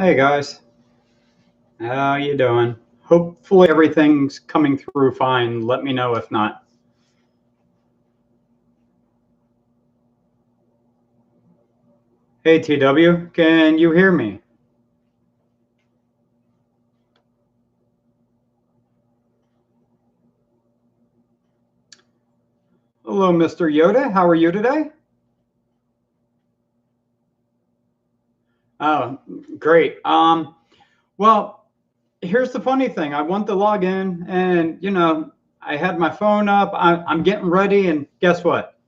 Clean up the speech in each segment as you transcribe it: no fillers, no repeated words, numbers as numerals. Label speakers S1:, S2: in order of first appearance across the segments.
S1: Hey guys, how you doing? Hopefully everything's coming through fine. Let me know if not. Hey TW, can you hear me? Hello, Mr. Yoda. How are you today? Oh, great. Well, here's the funny thing. I want to log in, and I had my phone up. I'm getting ready, and guess what?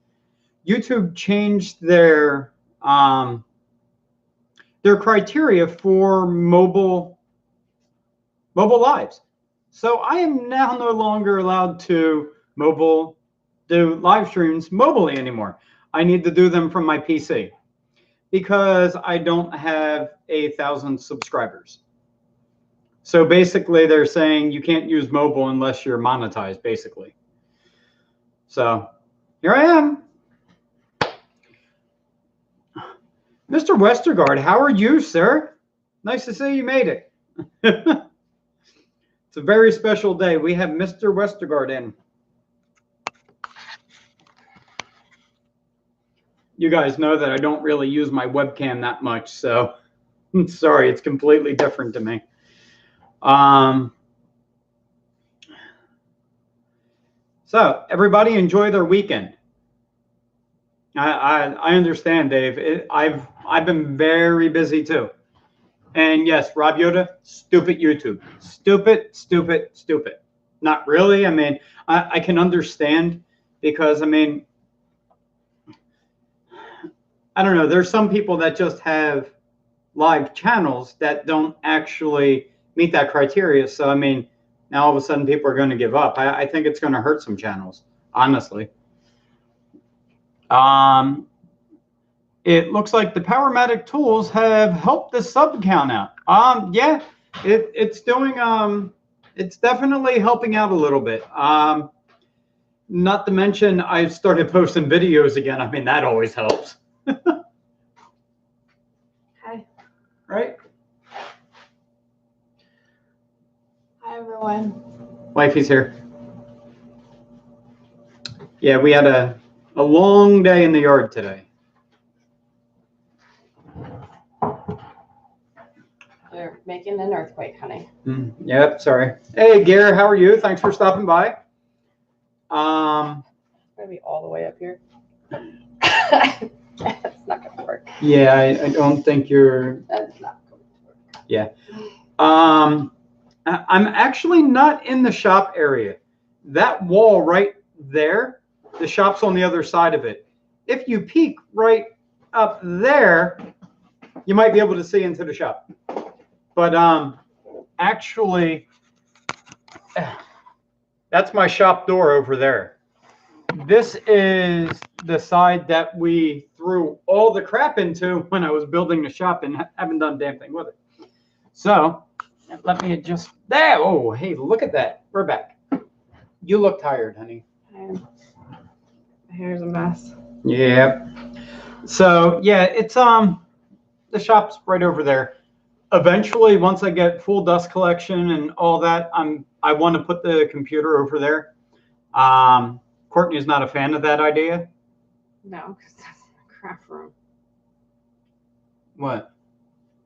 S1: YouTube changed their criteria for mobile lives. So I am now no longer allowed to do live streams mobilely anymore. I need to do them from my PC because I don't have 1,000 subscribers. So basically, they're saying you can't use mobile unless you're monetized, basically. So here I am. Mr. Westergaard, how are you, sir? Nice to see you made it. It's a very special day. We have Mr. Westergaard in. You guys know that I don't really use my webcam that much, so I'm sorry, it's completely different to me. So everybody enjoy their weekend. I understand, Dave. I've been very busy too. And yes, Rob Yoda, stupid YouTube. Stupid, stupid, stupid. Not really. I mean, I can understand because, I mean, I don't know. There's some people that just have live channels that don't actually meet that criteria. So, I mean, now all of a sudden people are going to give up. I think it's going to hurt some channels, honestly. It looks like the Powermatic tools have helped the sub count out. Yeah, it's doing, it's definitely helping out a little bit. Not to mention I've started posting videos again. I mean, that always helps.
S2: Hi.
S1: Right?
S2: Hi, everyone.
S1: Wifey's here. Yeah, we had a long day in the yard today.
S2: They're making an earthquake, honey.
S1: Yep, sorry. Hey, Gare, how are you? Thanks for stopping by.
S2: It's gonna be all the way up here. That's not gonna work.
S1: Yeah, I don't think you're.
S2: That's not going to work.
S1: Yeah. I'm actually not in the shop area. That wall right there, the shop's on the other side of it. If you peek right up there, you might be able to see into the shop. But actually, that's my shop door over there. This is the side that we threw all the crap into when I was building the shop and haven't done a damn thing with it. So let me adjust there. Oh, hey, look at that. We're back. You look tired, honey.
S2: My hair's a mess.
S1: Yeah. So yeah, it's the shop's right over there. Eventually, once I get full dust collection and all that, I want to put the computer over there. Courtney's not a fan of that idea.
S2: No, because that's a craft room.
S1: What?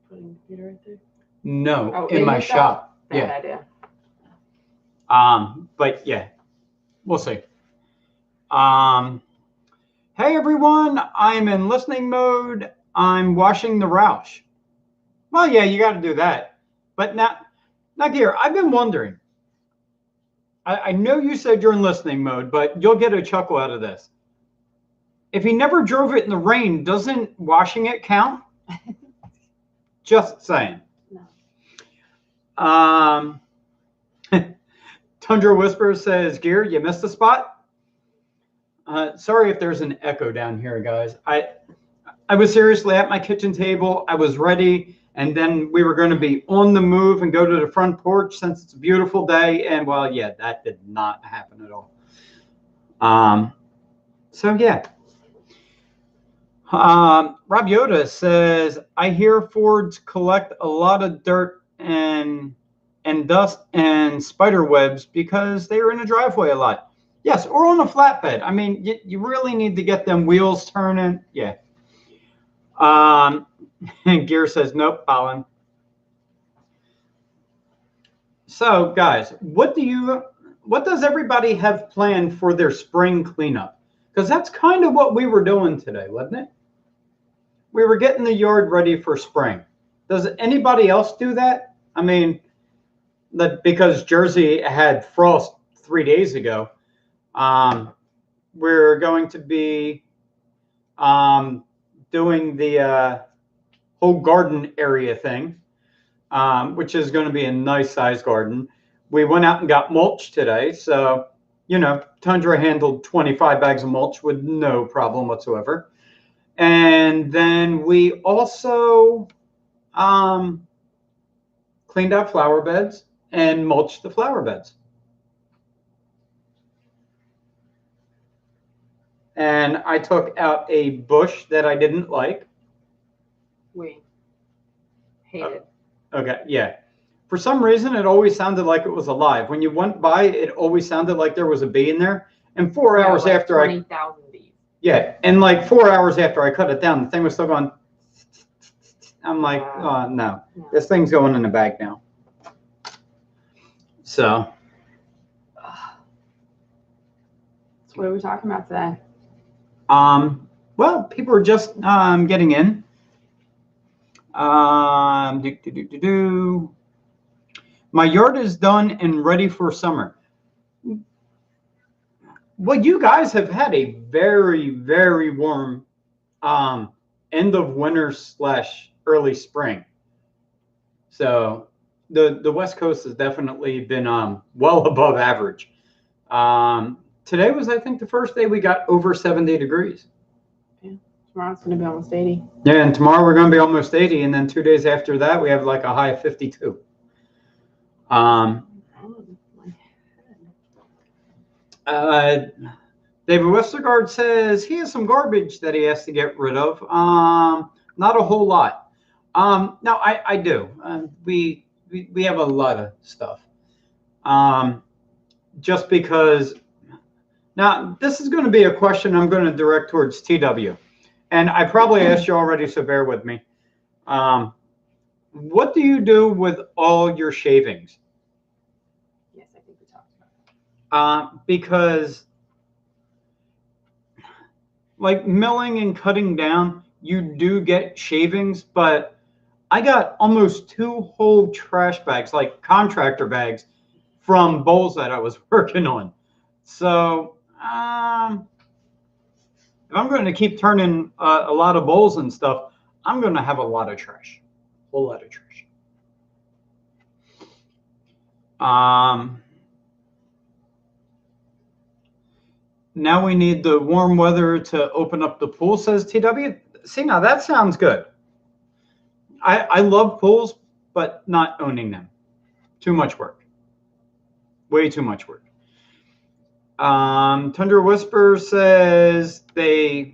S2: Putting the computer right there.
S1: No,
S2: Oh,
S1: in my shop.
S2: Bad
S1: Yeah.
S2: idea.
S1: But yeah, we'll see. Hey everyone, I'm in listening mode. I'm washing the Roush. Well, yeah, you got to do that. But now, dear, I've been wondering. I know you said you're in listening mode, but you'll get a chuckle out of this. If he never drove it in the rain, doesn't washing it count? Just saying.
S2: No.
S1: Tundra Whisperer says, Gear, you missed a spot. Sorry if there's an echo down here, guys. I was seriously at my kitchen table. I was ready, and then we were going to be on the move and go to the front porch since it's a beautiful day. And well, yeah, that did not happen at all. So yeah. Rob Yoda says, I hear Fords collect a lot of dirt and dust and spider webs because they're in a driveway a lot. Yes, or on a flatbed. I mean, you really need to get them wheels turning. Yeah. And Gear says, nope, pollen. So, guys, what does everybody have planned for their spring cleanup? Because that's kind of what we were doing today, wasn't it? We were getting the yard ready for spring. Does anybody else do that? I mean, because Jersey had frost 3 days ago, we're going to be doing the whole garden area thing, which is going to be a nice size garden. We went out and got mulch today. So, Tundra handled 25 bags of mulch with no problem whatsoever. And then we also cleaned out flower beds and mulched the flower beds. And I took out a bush that I didn't like.
S2: We hate it.
S1: Okay, yeah. For some reason, it always sounded like it was alive. When you went by, it always sounded like there was a bee in there. And 4 hours
S2: like
S1: after
S2: 20,000 bees.
S1: Yeah, and like 4 hours after I cut it down, the thing was still going. I'm like, no, this thing's going in the bag now. So.
S2: So what are we talking about today?
S1: Well, people are just getting in. My yard is done and ready for summer. Well, you guys have had a very, very warm end of winter / early spring. So the West Coast has definitely been well above average. Today was, I think, the first day we got over 70 degrees.
S2: Yeah, tomorrow's going to be almost 80.
S1: Yeah, and tomorrow we're going to be almost 80, and then 2 days after that we have like a high of 52. David Westergaard says he has some garbage that he has to get rid of. Not a whole lot. No, I do. We have a lot of stuff. Just because. Now, this is going to be a question I'm going to direct towards TW. And I probably asked you already, so bear with me. What do you do with all your shavings?
S2: Yes, I think we talked about that.
S1: Because, like milling and cutting down, you do get shavings, but I got almost 2 whole trash bags, like contractor bags, from bowls that I was working on. So, if I'm going to keep turning a lot of bowls and stuff, I'm going to have a lot of trash, a whole lot of trash. Now we need the warm weather to open up the pool, says TW. See, now that sounds good. I love pools, but not owning them. Too much work. Way too much work. Tundra Whisper says they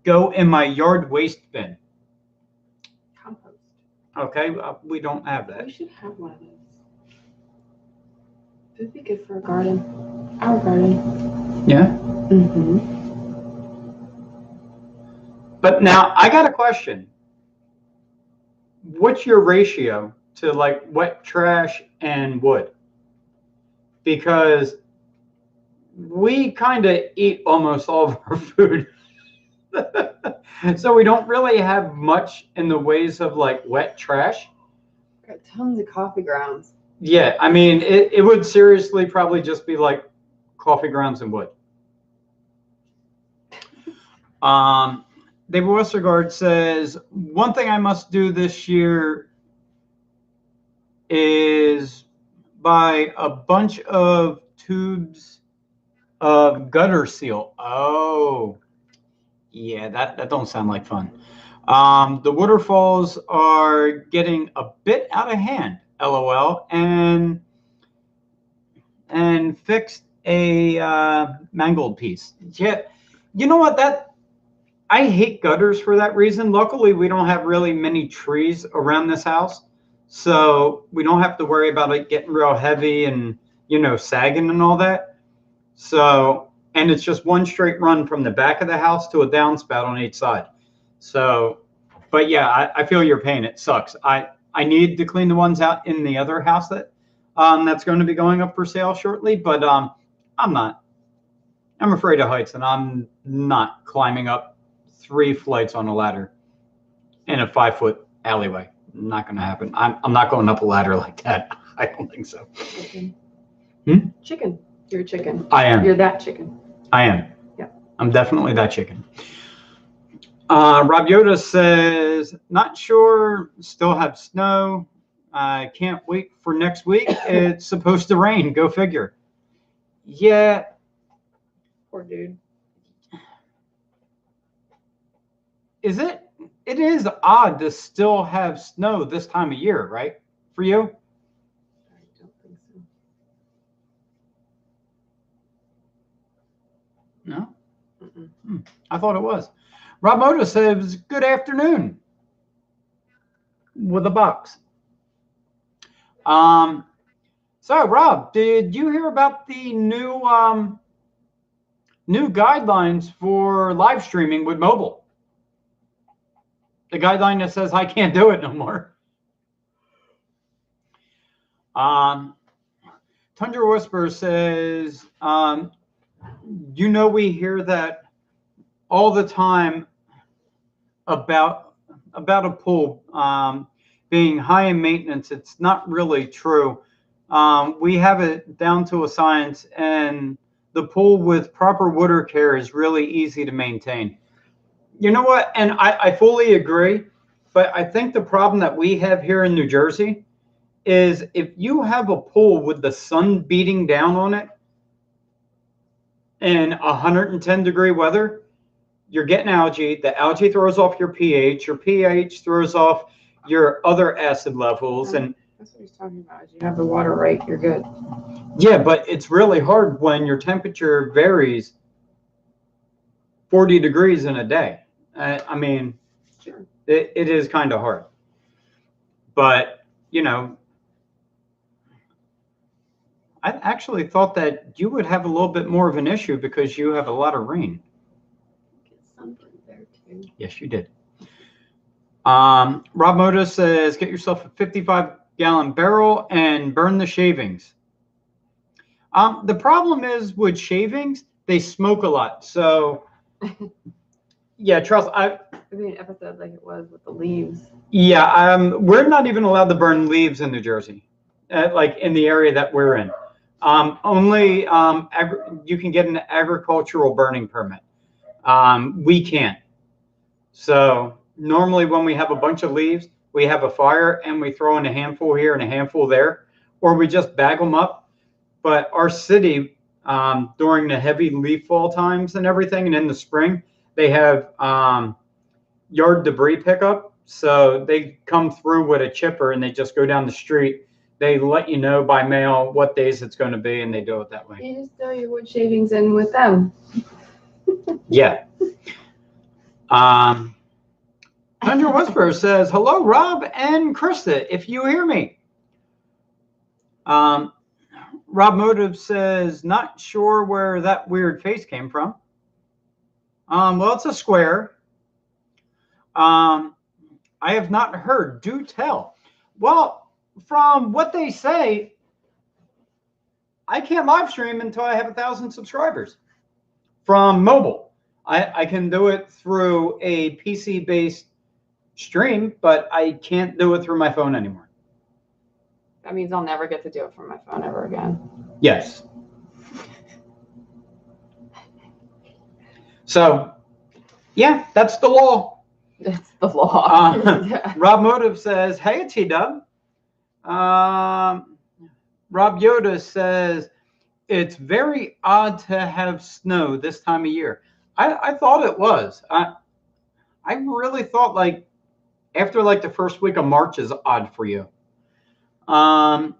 S1: go in my yard waste bin.
S2: Compost.
S1: Okay, we don't have that.
S2: We should have one of those. It would be good for a garden. Our garden.
S1: Yeah.
S2: Mm-hmm.
S1: But now I got a question. What's your ratio to like wet trash and wood? Because we kind of eat almost all of our food. So we don't really have much in the ways of like wet trash.
S2: Got tons of coffee grounds.
S1: Yeah, I mean, it would seriously probably just be like coffee grounds and wood. David Westergaard says, one thing I must do this year is buy a bunch of tubes of gutter seal. Oh, yeah, that don't sound like fun. The waterfalls are getting a bit out of hand, LOL, and fixed a mangled piece. Yeah, you know what, I hate gutters for that reason. Luckily, we don't have really many trees around this house, so we don't have to worry about it getting real heavy and, sagging and all that. So, and it's just one straight run from the back of the house to a downspout on each side. So, but yeah, I feel your pain. It sucks. I need to clean the ones out in the other house that's going to be going up for sale shortly, but I'm not. I'm afraid of heights, and I'm not climbing up 3 flights on a ladder in a 5-foot alleyway. Not going to happen. I'm not going up a ladder like that. I don't think so.
S2: Chicken.
S1: Hmm?
S2: Chicken. You're a chicken.
S1: I am.
S2: You're that chicken.
S1: I am.
S2: Yeah.
S1: I'm definitely that chicken. Rob Yoda says, not sure, still have snow. I can't wait for next week. It's supposed to rain. Go figure. Yeah.
S2: Poor dude.
S1: Is it? It is odd to still have snow this time of year, right? For you?
S2: I don't think so.
S1: No?
S2: Mm-mm.
S1: I thought it was. Rob Moto says, good afternoon. With a box. So Rob, did you hear about the new guidelines for live streaming with mobile? The guideline that says I can't do it no more. Tundra Whisper says, we hear that all the time about a pool being high in maintenance. It's not really true. We have it down to a science, and the pool with proper water care is really easy to maintain. You know what? And I fully agree, but I think the problem that we have here in New Jersey is if you have a pool with the sun beating down on it in 110-degree weather, you're getting algae. The algae throws off your pH throws off your other acid levels. And
S2: that's what he's talking about. Is you have the water right, you're good.
S1: Yeah, but it's really hard when your temperature varies 40 degrees in a day. I mean,
S2: Sure.
S1: It is kind of hard. But, I actually thought that you would have a little bit more of an issue because you have a lot of rain.
S2: Get something there too.
S1: Yes, you did. Rob Moda says, get yourself a 55-gallon barrel and burn the shavings. The problem is with shavings, they smoke a lot. So, yeah, Charles,
S2: It'd be an episode like it was with the leaves.
S1: Yeah, we're not even allowed to burn leaves in New Jersey, like in the area that we're in. Only you can get an agricultural burning permit. We can't. So normally when we have a bunch of leaves, we have a fire and we throw in a handful here and a handful there, or we just bag them up. But our city, during the heavy leaf fall times and everything, and in the spring, they have yard debris pickup. So they come through with a chipper and they just go down the street. They let you know by mail what days it's going to be, and they do it that way.
S2: You just throw your wood shavings in with them.
S1: Yeah. Andrew Whisper says, hello, Rob and Krista, if you hear me. Rob Motive says, not sure where that weird face came from. Well, it's a square. I have not heard. Do tell. Well, from what they say, I can't live stream until I have 1,000 subscribers from mobile. I can do it through a PC-based stream, but I can't do it through my phone anymore.
S2: That means I'll never get to do it from my phone ever again.
S1: Yes. So, yeah, that's the law.
S2: It's the law.
S1: Rob Motive says, hey, T-Dub. Rob Yoda says, it's very odd to have snow this time of year. I thought it was. I really thought like after like the first week of March is odd for you. Rob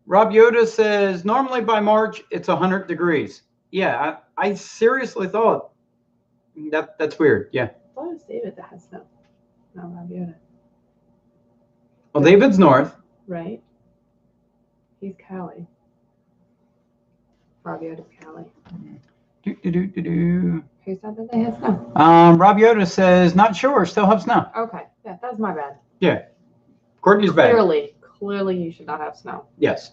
S1: Yoda says, normally by March, it's 100 degrees. Yeah, I seriously thought That's weird. Yeah.
S2: I thought it was David that has snow. No, Rob Yoda.
S1: Well, David's north.
S2: Right? He's Cali. Rob Yoda's Cali. Who said that they had snow?
S1: Rob Yoda says, not sure, still have snow.
S2: Okay. Yeah, that's my bad.
S1: Yeah. Courtney's bad.
S2: Clearly you should not have snow.
S1: Yes.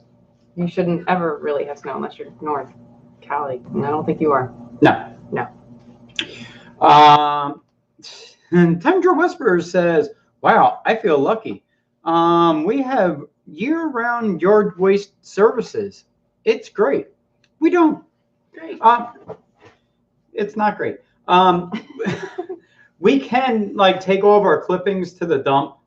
S2: You shouldn't ever really have snow unless you're north Cali. And I don't think you are.
S1: No.
S2: No.
S1: And Tundra Whisperer says, wow, I feel lucky. We have year-round yard waste services. It's great. We don't.
S2: Great.
S1: It's not great. We can like take all of our clippings to the dump,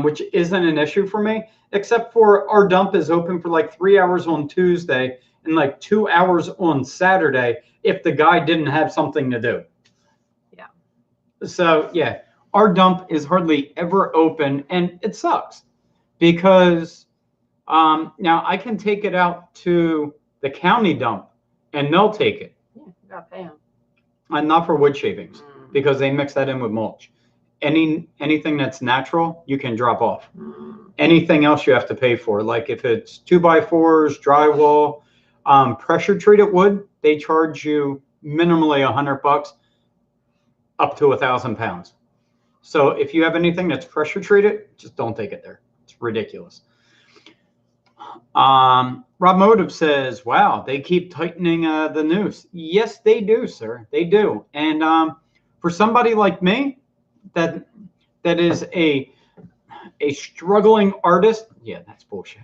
S1: which isn't an issue for me, except for our dump is open for like 3 hours on Tuesday and like 2 hours on Saturday if the guy didn't have something to do.
S2: Yeah.
S1: So yeah, our dump is hardly ever open, and it sucks because now I can take it out to the county dump and they'll take it.
S2: Yeah, you gotta pay them.
S1: And not for wood shavings because they mix that in with mulch. Anything that's natural, you can drop off. Anything else you have to pay for, like if it's 2x4s, drywall, pressure treated wood, they charge you minimally $100 up to 1,000 pounds. So if you have anything that's pressure treated, just don't take it there. It's ridiculous. Rob Motive says, wow, they keep tightening the noose. Yes, they do, sir. They do. And for somebody like me that is a struggling artist, yeah, that's bullshit.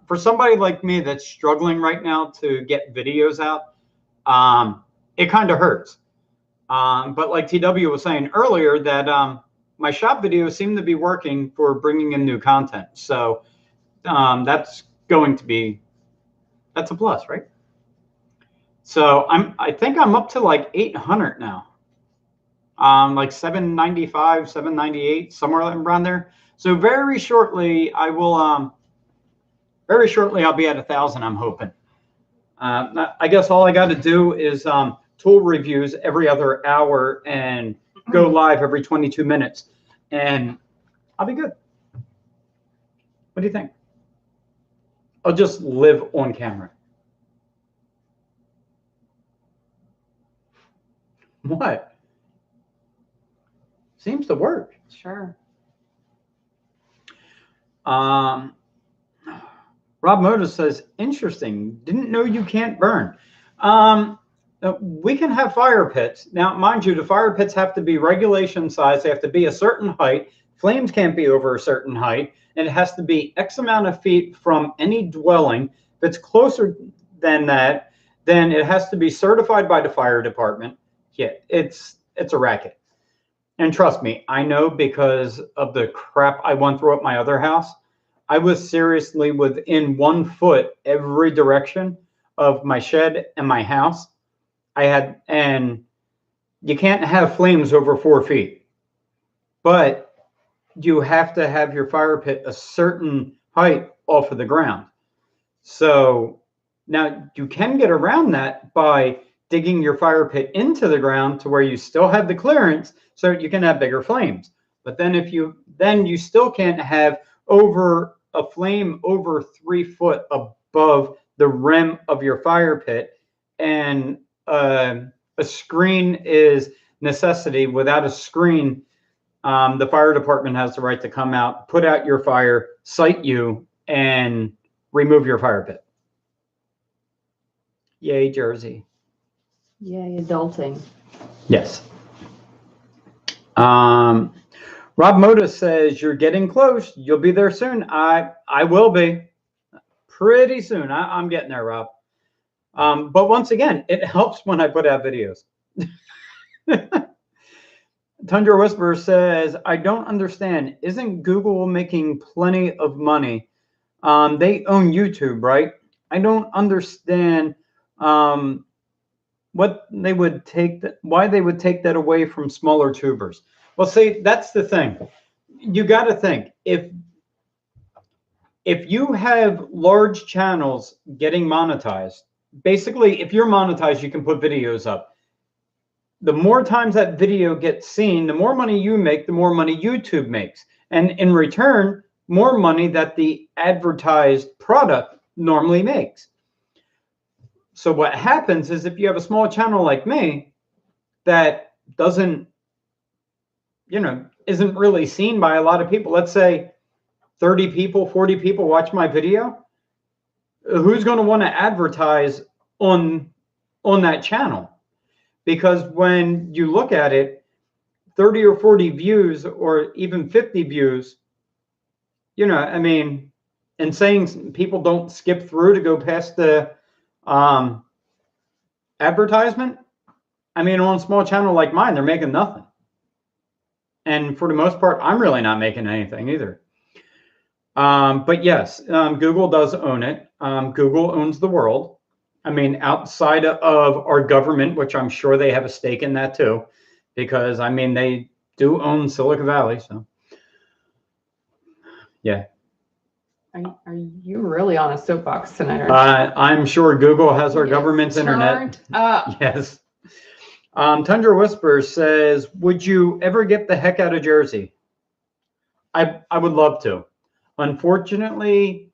S1: For somebody like me that's struggling right now to get videos out, it kind of hurts. But like TW was saying earlier, that my shop videos seem to be working for bringing in new content. So that's a plus, right? So I think I'm up to like 800 now. Like 795, 798, somewhere around there. So very shortly I'll be at 1,000, I'm hoping. I guess all I got to do is tool reviews every other hour and go live every 22 minutes, and I'll be good. What do you think? I'll just live on camera. What? Seems to work.
S2: Sure.
S1: Rob Moda says, interesting. Didn't know you can't burn. We can have fire pits. Now, mind you, the fire pits have to be regulation size. They have to be a certain height. Flames can't be over a certain height. And it has to be X amount of feet from any dwelling. If it's closer than that, then it has to be certified by the fire department. Yeah, it's a racket. And trust me, I know because of the crap I went through at my other house. I was seriously within 1 foot every direction of my shed and my house. And you can't have flames over 4 feet, but you have to have your fire pit a certain height off of the ground. So now you can get around that by digging your fire pit into the ground to where you still have the clearance so you can have bigger flames. But then you still can't have a flame over 3 foot above the rim of your fire pit. And a screen is necessity. Without a screen, the fire department has the right to come out, put out your fire, cite you, and remove your fire pit. Yay, Jersey.
S2: Yay, adulting.
S1: Yes. Rob Moda says, you're getting close. You'll be there soon. I will be. Pretty soon. I'm getting there, Rob. But once again, it helps when I put out videos. Tundra Whisperer says, I don't understand. Isn't Google making plenty of money? They own YouTube, right? I don't understand why they would take that away from smaller tubers. Well, see, that's the thing. You got to think, if you have large channels getting monetized, basically, if you're monetized, you can put videos up. The more times that video gets seen, the more money you make, the more money YouTube makes. And in return, more money that the advertised product normally makes. So what happens is if you have a small channel like me that doesn't, isn't really seen by a lot of people, let's say 30 people, 40 people watch my video, who's going to want to advertise on that channel? Because when you look at it, 30 or 40 views or even 50 views, and saying people don't skip through to go past the advertisement. On a small channel like mine, they're making nothing. And for the most part, I'm really not making anything either. But yes, Google does own it. Google owns the world. Outside of our government, which I'm sure they have a stake in that too, because they do own Silicon Valley. So yeah.
S2: Are you really on a soapbox tonight?
S1: I'm sure Google has our government's internet. Yes. Tundra Whisper says, would you ever get the heck out of Jersey? I would love to. Unfortunately,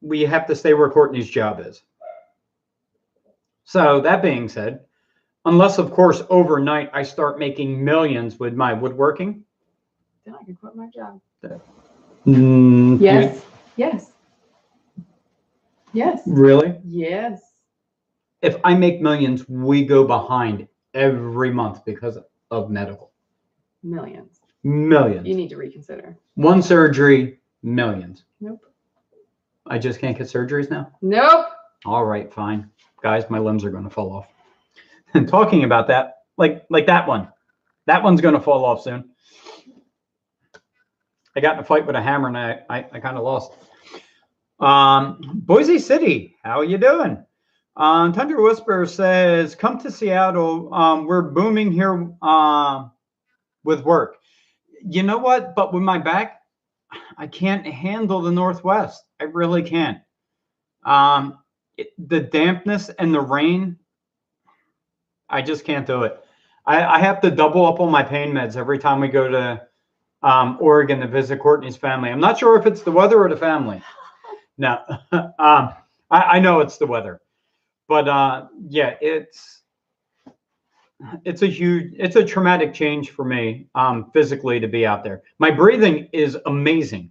S1: we have to stay where Courtney's job is. So that being said, unless, of course, overnight I start making millions with my woodworking.
S2: Then I can quit my job.
S1: Yes.
S2: Yes. Yes.
S1: Really?
S2: Yes.
S1: If I make millions, we go behind every month because of medical.
S2: Millions.
S1: Millions.
S2: You need to reconsider.
S1: One surgery, millions.
S2: Nope.
S1: I just can't get surgeries now?
S2: Nope.
S1: All right, fine. Guys, my limbs are going to fall off. And talking about that, like that one. That one's going to fall off soon. I got in a fight with a hammer and I kind of lost. Boise City, how are you doing? Tundra Whisper says, come to Seattle. We're booming here with work. You know what? But with my back, I can't handle the Northwest. I really can't. The dampness and the rain, I just can't do it. I have to double up on my pain meds every time we go to Oregon to visit Courtney's family. I'm not sure if it's the weather or the family. No, I know it's the weather, but yeah, it's a traumatic change for me physically to be out there. My breathing is amazing.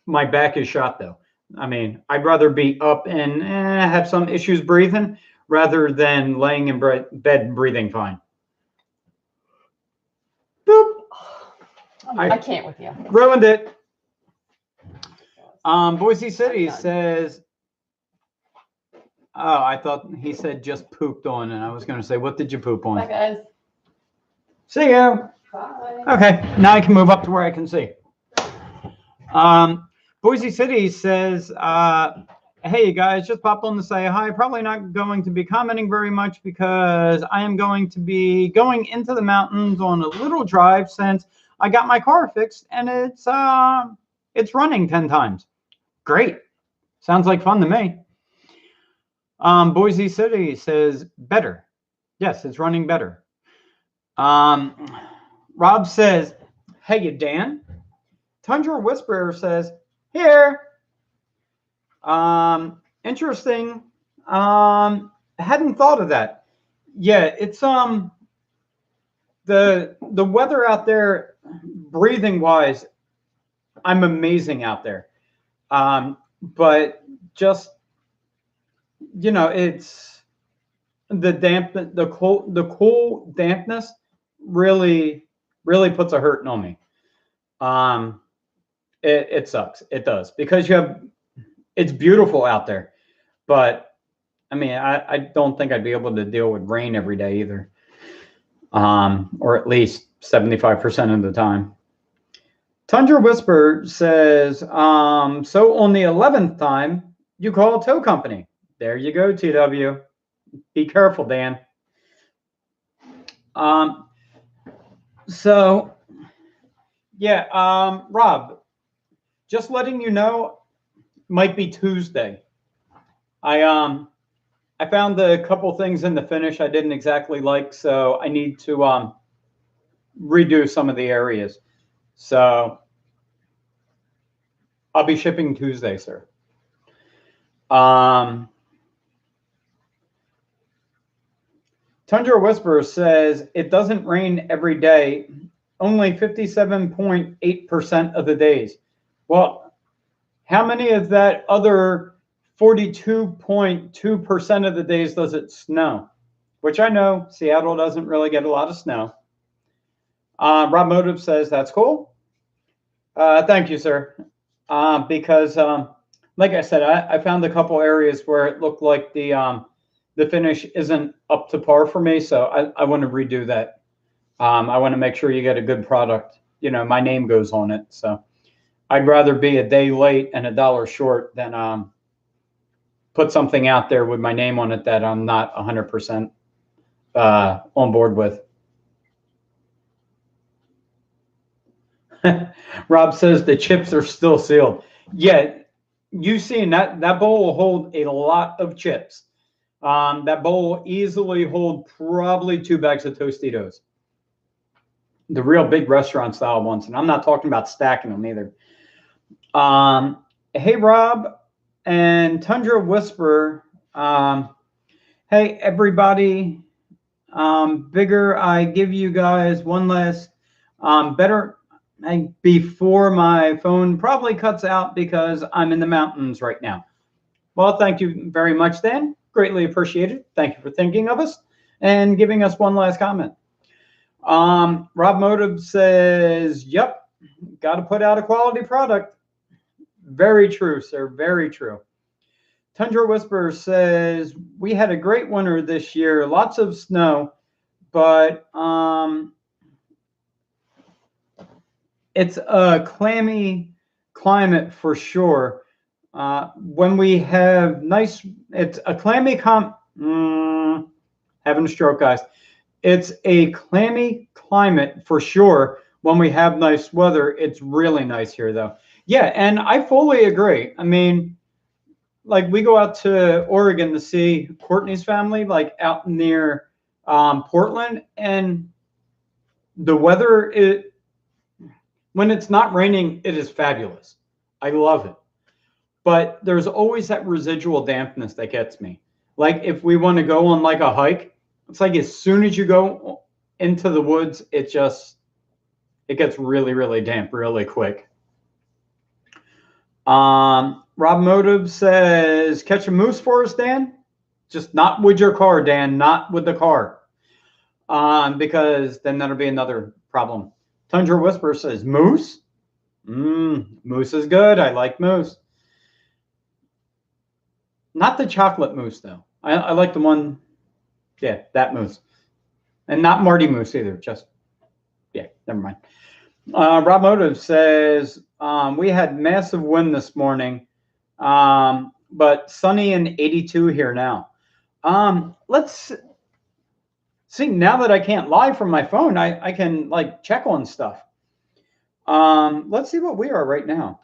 S1: My back is shot though. I'd rather be up and have some issues breathing rather than laying in bed breathing fine. Boop.
S2: I can't with you.
S1: Ruined it. Boise City says, oh, I thought he said just pooped on, and I was going to say, what did you poop on?
S2: Bye, guys.
S1: See you.
S2: Bye.
S1: Okay, now I can move up to where I can see. Boise City says, hey, you guys, just popped on to say hi. Probably not going to be commenting very much because I am going to be going into the mountains on a little drive since I got my car fixed and it's running 10 times. Great. Sounds like fun to me. Boise City says better. Yes, it's running better. Rob says, hey, you Dan. Tundra Whisperer says, here. Interesting. Hadn't thought of that. Yeah, it's the weather out there, breathing wise, I'm amazing out there. But just it's the cool dampness really puts a hurting on me. It sucks. It does, because it's beautiful out there, but I don't think I'd be able to deal with rain every day either. Or at least 75% of the time. Tundra Whisper says, so on the 11th time, you call a tow company. There you go, TW. Be careful, Dan. So, yeah, Rob, just letting you know, might be Tuesday. I I found a couple things in the finish I didn't exactly like, so I need to redo some of the areas. So I'll be shipping Tuesday, sir. Tundra Whisperer says it doesn't rain every day, only 57.8% of the days. Well, how many of that other 42.2% of the days does it snow? Which I know Seattle doesn't really get a lot of snow. Rob Motive says that's cool. Thank you, sir. Because like I said, I found a couple areas where it looked like the finish isn't up to par for me, so I want to redo that. I want to make sure you get a good product. You know, my name goes on it, so I'd rather be a day late and $1 short than put something out there with my name on it that I'm not 100% on board with. Rob says the chips are still sealed. Yeah, you seen that bowl will hold a lot of chips. That bowl will easily hold probably 2 bags of Tostitos. The real big restaurant style ones. And I'm not talking about stacking them either. Hey, Rob and Tundra Whisperer. Hey, everybody. Bigger, I give you guys one last better before my phone probably cuts out because I'm in the mountains right now. Well, thank you very much, Dan. Greatly appreciated. Thank you for thinking of us and giving us one last comment. Rob Motive says, yep, got to put out a quality product. Very true, sir. Very true. Tundra Whisperer says, we had a great winter this year, lots of snow, but it's a clammy climate for sure. When we have nice, it's a clammy having a stroke, guys. It's a clammy climate for sure. When we have nice weather, it's really nice here, though. Yeah, and I fully agree. I mean, like we go out to Oregon to see Courtney's family, like out near Portland, and the weather, when it's not raining, it is fabulous. I love it. But there's always that residual dampness that gets me. Like if we want to go on like a hike, it's like as soon as you go into the woods, it gets really, really damp really quick. Rob Motive says, catch a moose for us, Dan? Just not with your car, Dan, not with the car. Because then that'll be another problem. Tundra Whisperer says, moose? Moose is good. I like moose. Not the chocolate moose, though. I like the one, yeah, that moose. And not Marty Moose either. Just, yeah, never mind. Rob Motive says, we had massive wind this morning, but sunny and 82 here now. Let's see, now that I can't live from my phone, I can like check on stuff. Let's see what we are right now.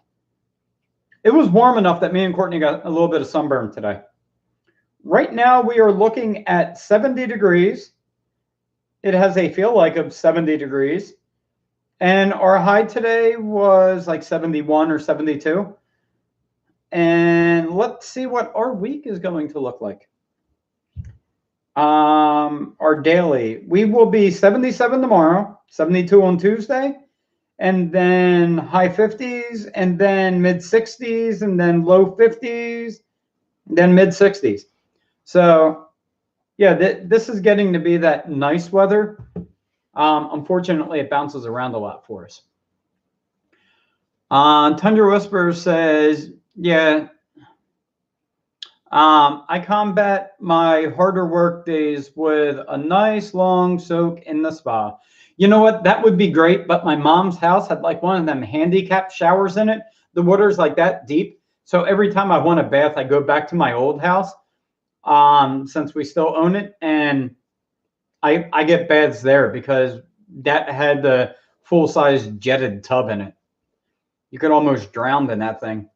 S1: It was warm enough that me and Courtney got a little bit of sunburn today. Right now we are looking at 70 degrees. It has a feel like of 70 degrees. And our high today was like 71 or 72. And let's see what our week is going to look like. Our daily, we will be 77 tomorrow, 72 on Tuesday, and then high 50s, and then mid 60s, and then low 50s, and then mid 60s. So yeah, this is getting to be that nice weather. Unfortunately, it bounces around a lot for us. Tundra Whisperer says, yeah, I combat my harder work days with a nice long soak in the spa. You know what? That would be great, but my mom's house had like one of them handicap showers in it. The water's like that deep. So every time I want a bath, I go back to my old house, since we still own it, and I get baths there because that had the full-size jetted tub in it. You could almost drown in that thing.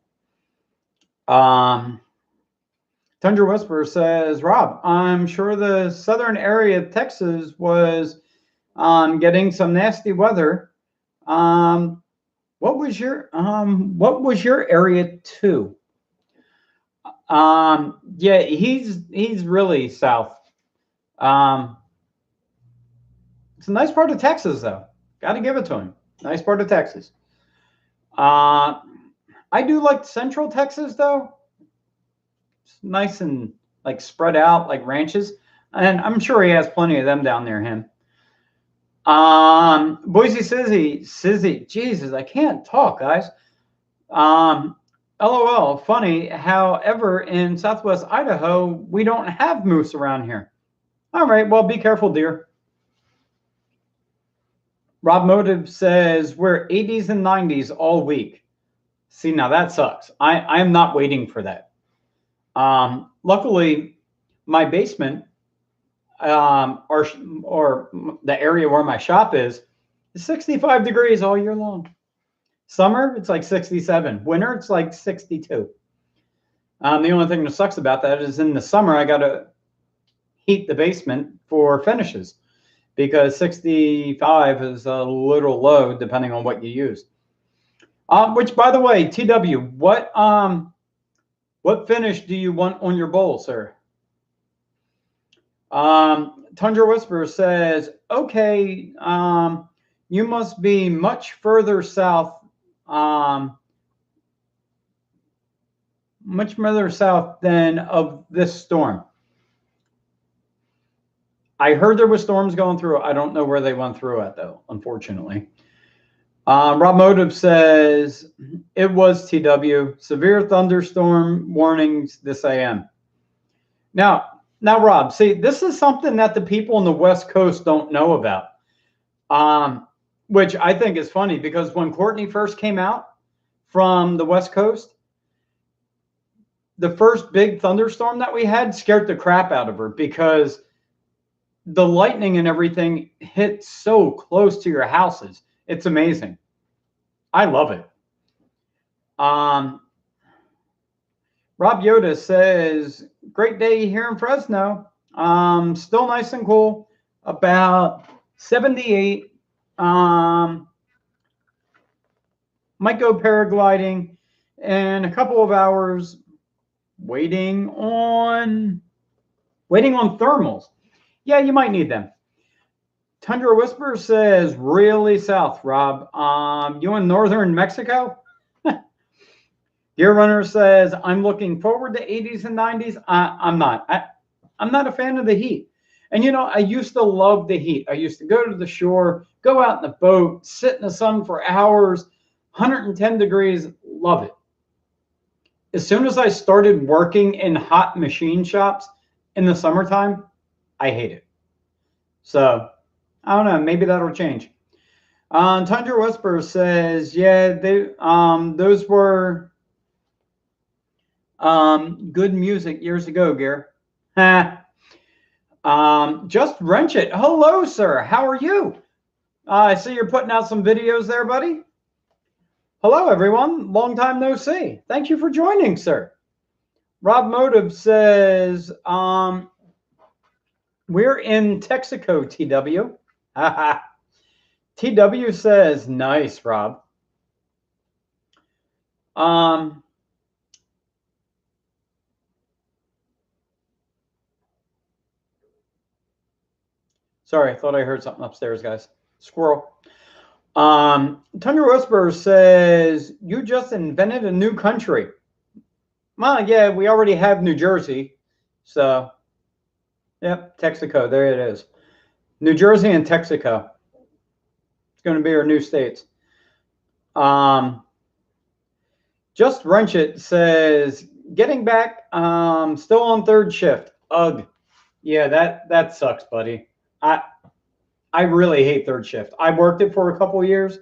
S1: Tundra Whisperer says, Rob, I'm sure the southern area of Texas was getting some nasty weather. What was your area too? Yeah, he's really south. It's a nice part of Texas, though. Got to give it to him. Nice part of Texas. I do like Central Texas, though. It's nice and like spread out, like ranches, and I'm sure he has plenty of them down near him. Boise Sizzy, Jesus, I can't talk, guys. LOL, funny. However, in Southwest Idaho, we don't have moose around here. All right, well, be careful, dear. Rob Motive says we're 80s and 90s all week. See, now that sucks. I am not waiting for that. Luckily, my basement, or the area where my shop is 65 degrees all year long. Summer, it's like 67. Winter, it's like 62. The only thing that sucks about that is in the summer, I got to heat the basement for finishes because 65 is a little low depending on what you use. Which, by the way, TW, what finish do you want on your bowl, sir? Tundra Whisperer says, okay, you must be much further south. Much further south than of this storm. I heard there were storms going through. I don't know where they went through at, though, unfortunately. Rob Motive says, it was TW. Severe thunderstorm warnings this AM. Now, Rob, see, this is something that the people on the West Coast don't know about, which I think is funny because when Courtney first came out from the West Coast, the first big thunderstorm that we had scared the crap out of her because the lightning and everything hit so close to your houses. It's amazing. I love it. Rob Yoda says, great day here in Fresno. Still nice and cool. About 78. Might go paragliding in a couple of hours. Waiting on thermals. Yeah, you might need them. Tundra Whisperer says, really south, Rob. You in northern Mexico? Deer Runner says, I'm looking forward to 80s and 90s. I'm not. I'm not a fan of the heat. And, you know, I used to love the heat. I used to go to the shore, go out in the boat, sit in the sun for hours, 110 degrees, love it. As soon as I started working in hot machine shops in the summertime, I hate it. So, I don't know. Maybe that'll change. Tundra Whisperer says, yeah, those were good music years ago, Gear. Just Wrench It. Hello, sir. How are you? I see you're putting out some videos there, buddy. Hello, everyone. Long time no see. Thank you for joining, sir. Rob Motive says, we're in Texaco, TW. TW says, nice, Rob. Sorry, I thought I heard something upstairs, guys. Squirrel. Tundra Whisperer says, you just invented a new country. Well, yeah, we already have New Jersey. So, yep, Texaco. There it is. New Jersey and Texaco. It's going to be our new states. Just Wrench It says, getting back, still on third shift. Ugh. Yeah, that sucks, buddy. I really hate third shift. I worked it for a couple of years.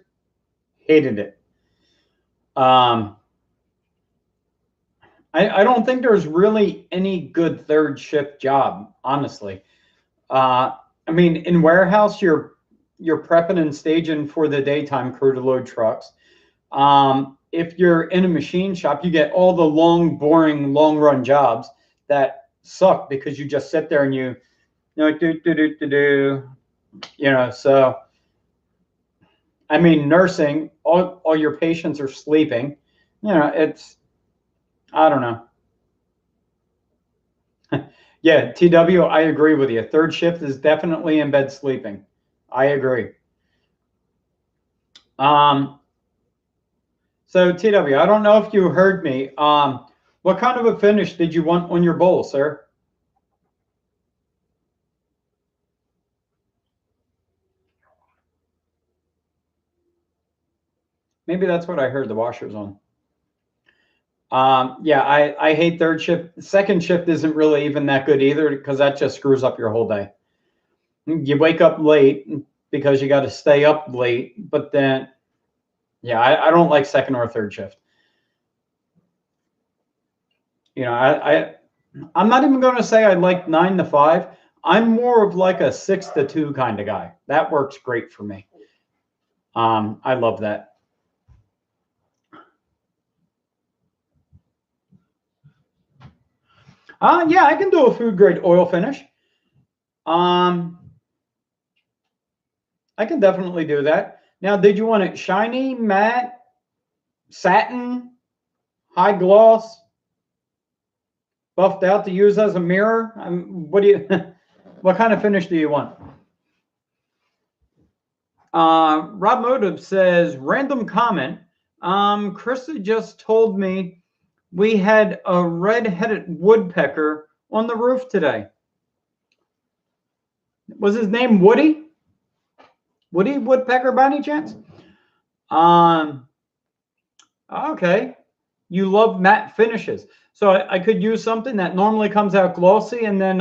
S1: Hated it. I don't think there's really any good third shift job, honestly. I mean, in warehouse, you're prepping and staging for the daytime crew to load trucks. If you're in a machine shop, you get all the long, boring, long run jobs. that suck because you just sit there and you know, so I mean, nursing, all your patients are sleeping. It's, I don't know. Yeah, TW, I agree with you. Third shift is definitely in bed sleeping. I agree. So TW, I don't know if you heard me. What kind of a finish did you want on your bowl, sir? Maybe that's what I heard the washer's on. Yeah, I hate third shift. Second shift isn't really even that good either because that just screws up your whole day. You wake up late because you got to stay up late, but then, yeah, I don't like second or third shift. I'm not even going to say I like 9 to 5. I'm more of like a 6 to 2 kind of guy. That works great for me. I love that. Yeah, I can do a food grade oil finish. I can definitely do that. Now, did you want it shiny, matte, satin, high gloss, buffed out to use as a mirror? What do you? What kind of finish do you want? Rob Motive says, random comment. Krista just told me we had a red-headed woodpecker on the roof today. Was his name Woody? Woody Woodpecker by any chance? Okay. You love matte finishes. So I could use something that normally comes out glossy and then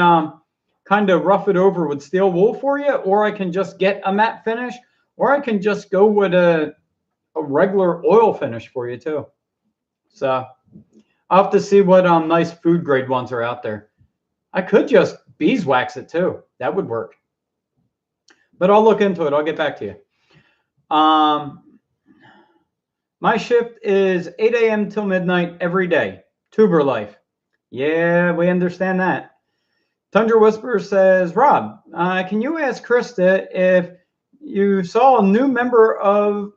S1: kind of rough it over with steel wool for you, or I can just get a matte finish, or I can just go with a regular oil finish for you too. So I'll have to see what nice food grade ones are out there. I could just beeswax it too. That would work. But I'll look into it. I'll get back to you. My shift is 8 a.m. till midnight every day. Tuber life. Yeah, we understand that. Tundra Whisperer says, Rob, can you ask Krista if you saw a new member of,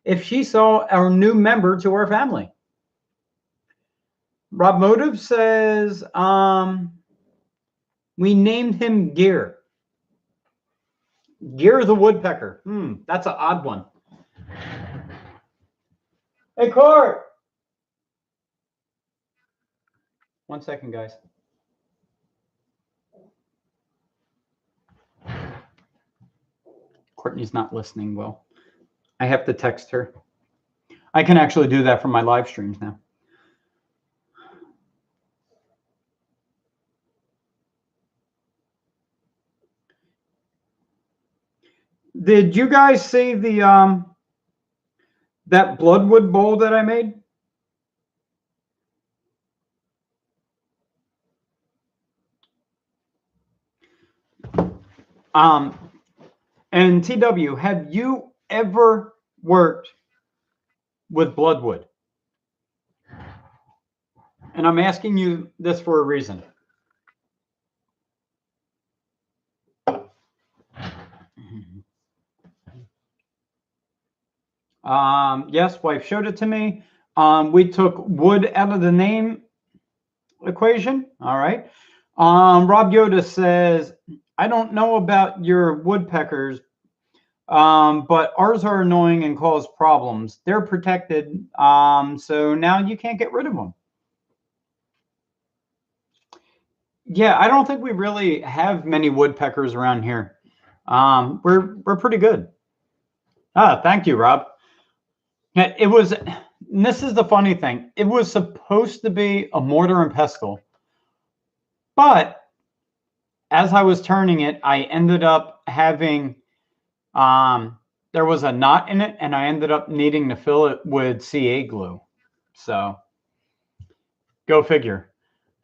S1: if she saw our new member to our family? Rob Motive says, we named him Gear. Gear the Woodpecker. That's an odd one. Hey, Court. 1 second, guys. Courtney's not listening well. I have to text her. I can actually do that from my live streams now. Did you guys see the that Bloodwood bowl that I made? And TW, have you ever worked with Bloodwood? And I'm asking you this for a reason. Yes, wife showed it to me. We took wood out of the name equation. All right. Rob Yoda says, I don't know about your woodpeckers, but ours are annoying and cause problems. They're protected, so now you can't get rid of them. Yeah, I don't think we really have many woodpeckers around here. We're pretty good. Thank you, Rob. It was. This is the funny thing. It was supposed to be a mortar and pestle, but as I was turning it, I ended up having. There was a knot in it, and I ended up needing to fill it with CA glue. So, go figure.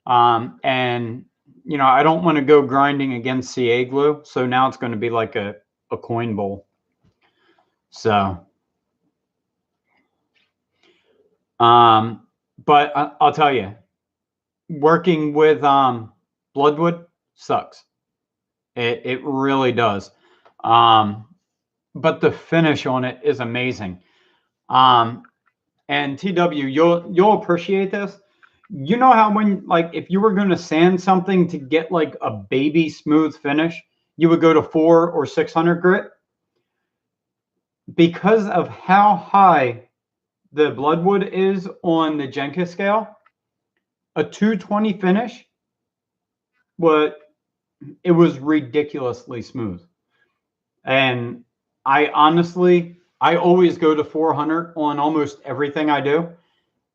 S1: And I don't want to go grinding against CA glue, so now it's going to be like a coin bowl. So, but I'll tell you, working with Bloodwood sucks. It really does. Um, but the finish on it is amazing. Um, and TW, you'll appreciate this. You know how when like if you were going to sand something to get like a baby smooth finish, you would go to 400 or 600 grit because of how high the Bloodwood is on the Jenka scale. A 220 finish, what it was ridiculously smooth. And I honestly, I always go to 400 on almost everything I do,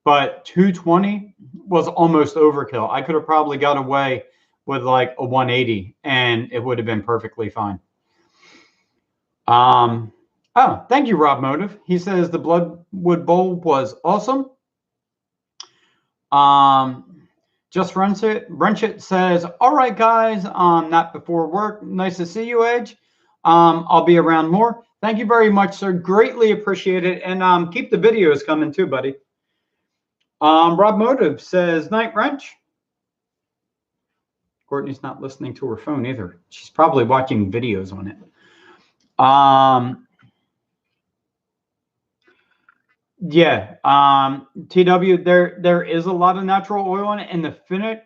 S1: but 220 was almost overkill. I could have probably got away with like a 180 and it would have been perfectly fine. Oh, thank you, Rob Motive. He says the Bloodwood Bowl was awesome. Just Wrench It says, all right, guys, not before work. Nice to see you, Edge. I'll be around more. Thank you very much, sir. Greatly appreciate it. And keep the videos coming too, buddy. Rob Motive says, night, Wrench. Courtney's not listening to her phone either. She's probably watching videos on it. Yeah. TW, there is a lot of natural oil in it, and the finish.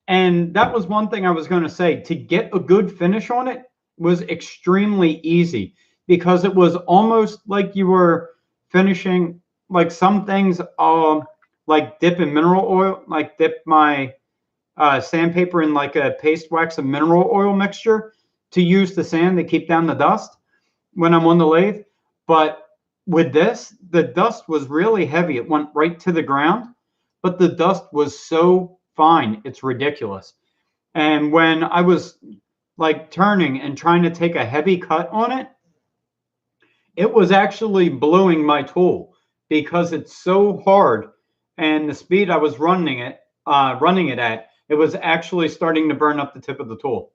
S1: And that was one thing I was going to say. To get a good finish on it was extremely easy because it was almost like you were finishing like some things, like dip in mineral oil, like dip my sandpaper in like a paste wax and mineral oil mixture to use the sand to keep down the dust when I'm on the lathe. But with this, the dust was really heavy. It went right to the ground, but the dust was so fine. It's ridiculous. And when I was like turning and trying to take a heavy cut on it, it was actually blowing my tool because it's so hard. And the speed I was running it at, it was actually starting to burn up the tip of the tool.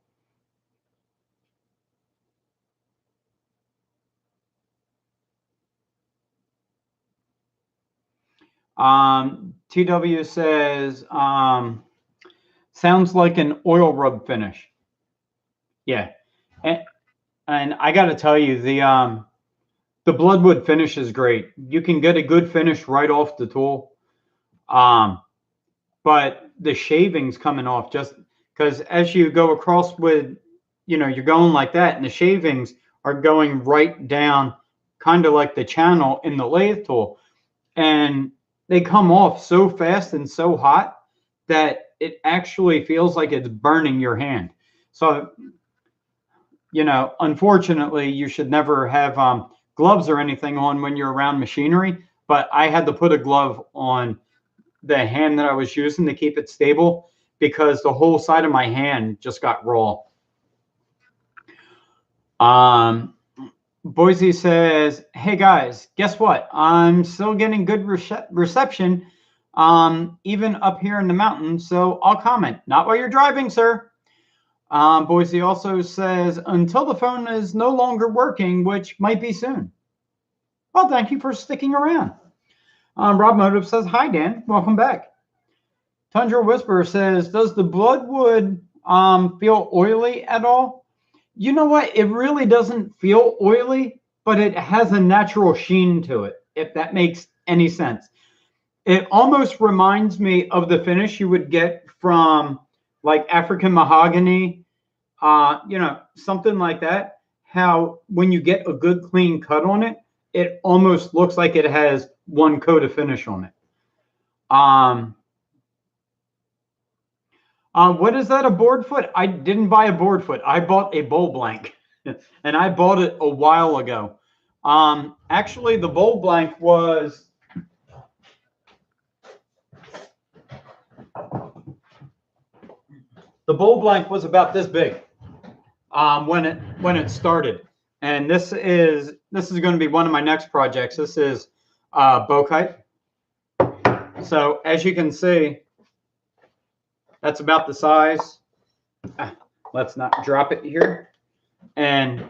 S1: TW says, sounds like an oil rub finish. Yeah. And I got to tell you, the Bloodwood finish is great. You can get a good finish right off the tool. But the shavings coming off just because as you go across with, you're going like that and the shavings are going right down kind of like the channel in the lathe tool. And they come off so fast and so hot that it actually feels like it's burning your hand. So, unfortunately, you should never have gloves or anything on when you're around machinery. But I had to put a glove on the hand that I was using to keep it stable because the whole side of my hand just got raw. Boise says, hey guys, guess what? I'm still getting good reception, even up here in the mountains. So I'll comment. Not while you're driving, sir. Boise also says, until the phone is no longer working, which might be soon. Well, thank you for sticking around. Rob Motive says, hi, Dan. Welcome back. Tundra Whisperer says, does the Bloodwood feel oily at all? You know what? It really doesn't feel oily, but it has a natural sheen to it, if that makes any sense. It almost reminds me of the finish you would get from like African mahogany, something like that. How when you get a good clean cut on it, it almost looks like it has one coat of finish on it. What is that, a board foot? I didn't buy a board foot. I bought a bowl blank, and I bought it a while ago. Actually, the bowl blank was about this big when it started, and this is going to be one of my next projects. This is Bokite. So as you can see, that's about the size. Let's not drop it here. And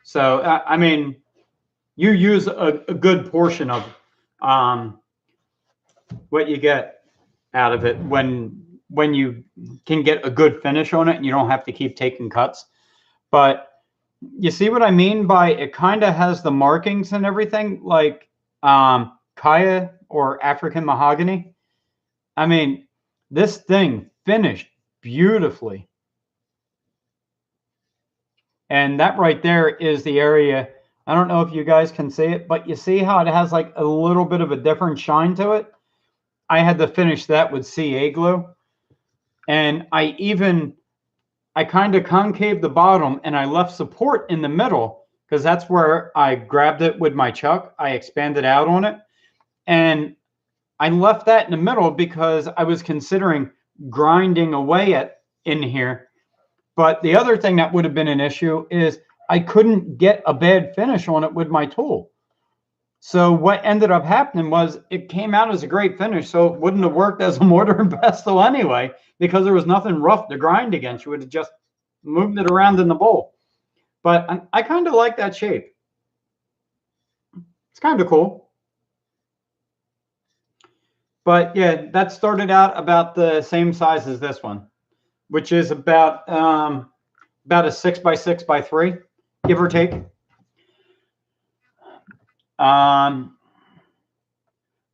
S1: so, I mean, you use a good portion of what you get out of it when you can get a good finish on it and you don't have to keep taking cuts. But you see what I mean by it kind of has the markings and everything like Kaya or African mahogany. I mean, this thing finished beautifully. And that right there is the area. I don't know if you guys can see it, but you see how it has like a little bit of a different shine to it? I had to finish that with CA glue. And I kind of concave the bottom and I left support in the middle because that's where I grabbed it with my chuck. I expanded out on it. And I left that in the middle because I was considering grinding away in here. But the other thing that would have been an issue is I couldn't get a bad finish on it with my tool. So what ended up happening was it came out as a great finish. So it wouldn't have worked as a mortar and pestle anyway, because there was nothing rough to grind against. You would have just moved it around in the bowl. But I kind of like that shape. It's kind of cool. But yeah, that started out about the same size as this one, which is about a 6x6x3, give or take.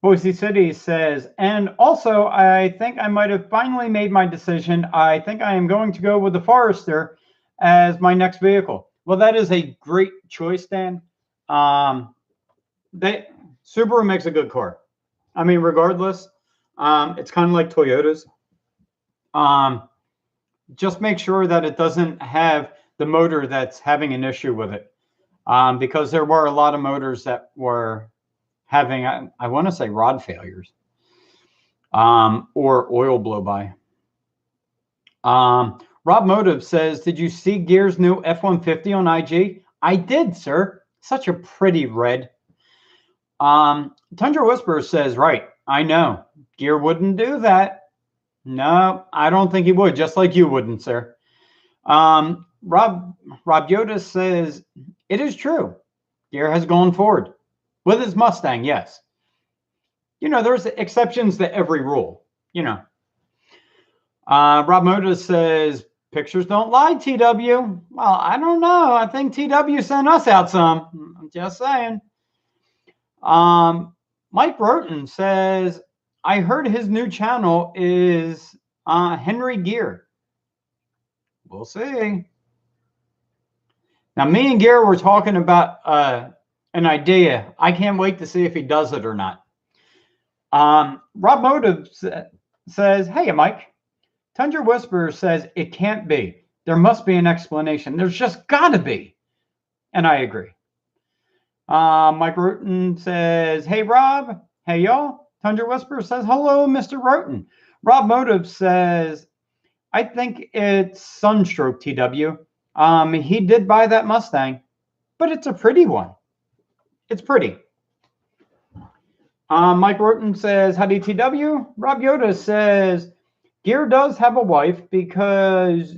S1: Boise City says, and also I think I might have finally made my decision. I think I am going to go with the Forester as my next vehicle. Well, that is a great choice, Dan. Subaru makes a good car. I mean, regardless, it's kind of like Toyotas. Just make sure that it doesn't have the motor that's having an issue with it. Because there were a lot of motors that were having, I want to say, rod failures or oil blow by. Rob Motive says, did you see Gear's new F-150 on IG? I did, sir. Such a pretty red. Tundra Whisperer says, right, I know. Gear wouldn't do that. No, I don't think he would, just like you wouldn't, sir. Rob Yoda says, it is true. Gear has gone forward. With his Mustang, yes. You know, there's exceptions to every rule, you know. Rob Moda says, pictures don't lie, TW. Well, I don't know. I think TW sent us out some. I'm just saying. Mike Roten says, I heard his new channel is Henry Gear. We'll see. Now, me and Gear were talking about an idea. I can't wait to see if he does it or not. Rob Motive says, hey, Mike. Tundra Whisperer says, it can't be. There must be an explanation. There's just got to be. And I agree. Mike Roten says, hey, Rob. Hey, y'all. Tundra Whisperer says, hello, Mr. Roten. Rob Motive says, I think it's Sunstroke, TW. He did buy that Mustang, but it's a pretty one. It's pretty. Mike Roten says, howdy, TW. Rob Yoda says, Gear does have a wife because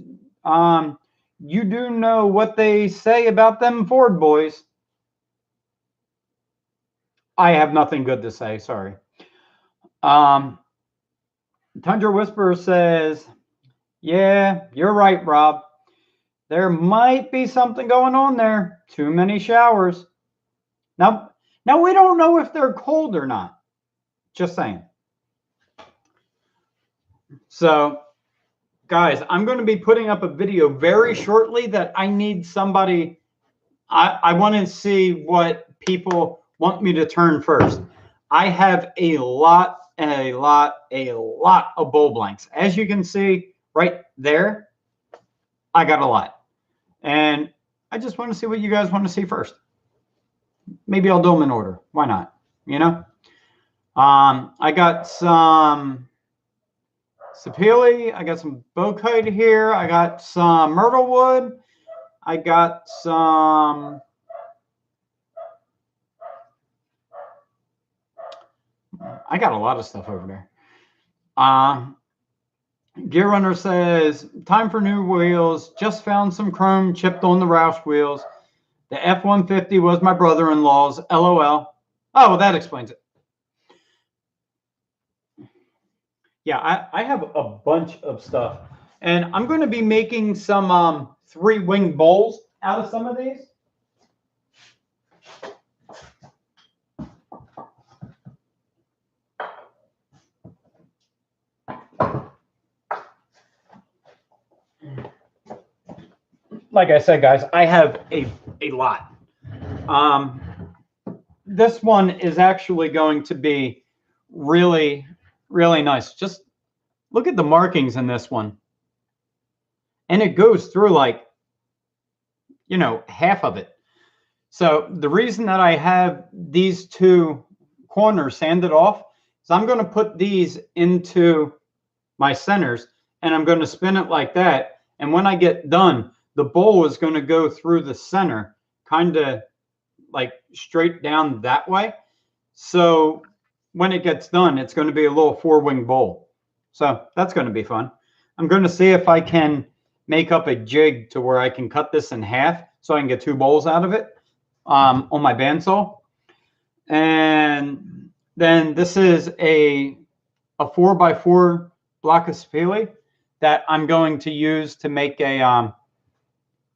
S1: you do know what they say about them Ford boys. I have nothing good to say. Sorry. Tundra Whisperer says, yeah, you're right, Rob. There might be something going on there. Too many showers. Now we don't know if they're cold or not. Just saying. So, guys, I'm going to be putting up a video very shortly that I need somebody. I want to see what people want me to turn first. I have a lot of bowl blanks. As you can see right there, I got a lot. And I just want to see what you guys want to see first. Maybe I'll do them in order. Why not? You know? I got some sapele. I got some bowkite here. I got some myrtle wood. I got some I got a lot of stuff over there. Gear Runner says, time for new wheels. Just found some chrome chipped on the Roush wheels. The F-150 was my brother-in-law's. LOL. Oh, well, that explains it. Yeah, I have a bunch of stuff. And I'm going to be making some three-wing bowls out of some of these. Like I said, guys, I have a lot. This one is actually going to be really, really nice. Just look at the markings in this one. And it goes through like, you know, half of it. So the reason that I have these two corners sanded off is I'm going to put these into my centers and I'm going to spin it like that. And when I get done, the bowl is going to go through the center, kind of like straight down that way. So when it gets done, it's going to be a little four-wing bowl. So that's going to be fun. I'm going to see if I can make up a jig to where I can cut this in half so I can get two bowls out of it on my bandsaw. And then this is a 4x4 block of spili that I'm going to use to make a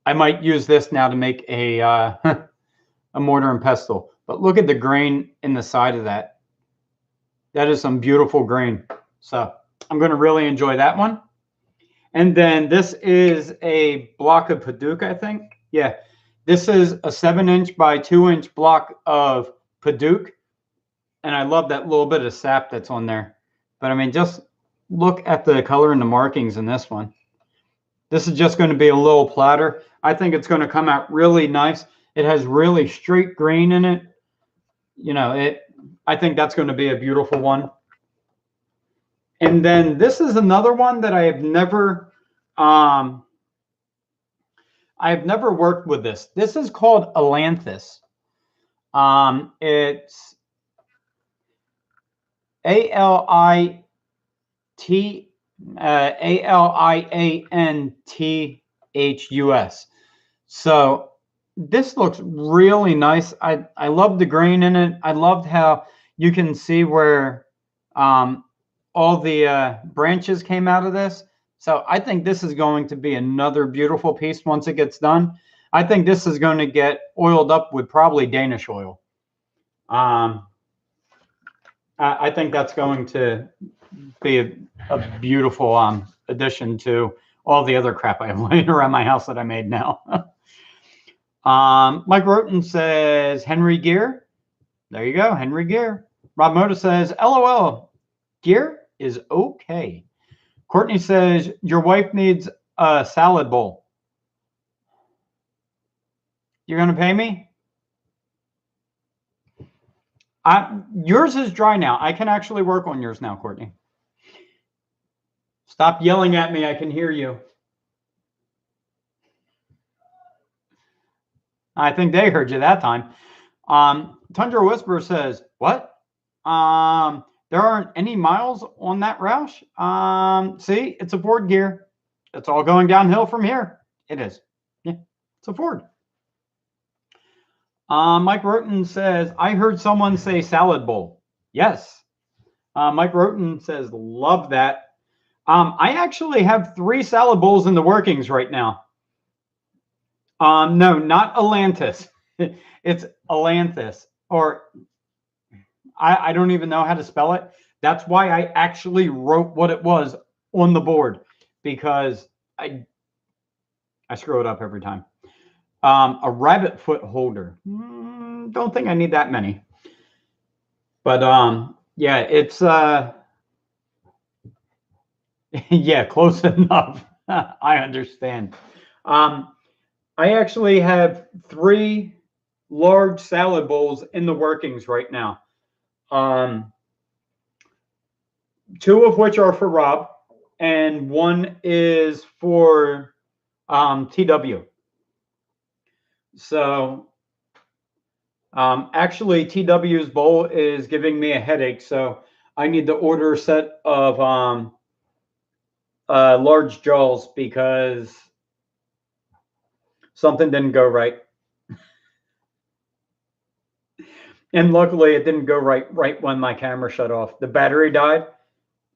S1: I might use this now to make a a mortar and pestle. But look at the grain in the side of that. That is some beautiful grain. So I'm going to really enjoy that one. And then this is a block of Paducah, I think. Yeah, this is a 7-inch by 2-inch block of Paducah. And I love that little bit of sap that's on there. But I mean, just look at the color and the markings in this one. This is just going to be a little platter. I think it's going to come out really nice. It has really straight grain in it. You know, I think that's going to be a beautiful one. And then this is another one that I've never worked with this. This is called Ailanthus. It's Alianthus. So this looks really nice. I love the grain in it. I loved how you can see where all the branches came out of this. So I think this is going to be another beautiful piece once it gets done. I think this is going to get oiled up with probably Danish oil. I think that's going to be a beautiful addition to all the other crap I have laying around my house that I made now. Mike Roten says, Henry Gear. There you go, Henry Gear. Rob Moda says, LOL, Gear is okay. Courtney says, your wife needs a salad bowl. You're going to pay me? Yours is dry now. I can actually work on yours now, Courtney. Stop yelling at me. I can hear you. I think they heard you that time. Tundra Whisperer says, what? There aren't any miles on that Roush. See, it's a Ford Gear. It's all going downhill from here. It is. Yeah, it's a Ford. Mike Roten says, I heard someone say salad bowl. Yes. Mike Roten says, love that. I actually have 3 salad bowls in the workings right now. No, not Ailanthus. It's Ailanthus, or I don't even know how to spell it. That's why I actually wrote what it was on the board, because I screw it up every time. A rabbit foot holder. Don't think I need that many. But yeah, it's yeah, close enough. I understand. I actually have 3 large salad bowls in the workings right now. 2 of which are for Rob, and 1 is for TW. So actually, TW's bowl is giving me a headache, so I need to order a set of large jaws because something didn't go right. And luckily, it didn't go right when my camera shut off. The battery died,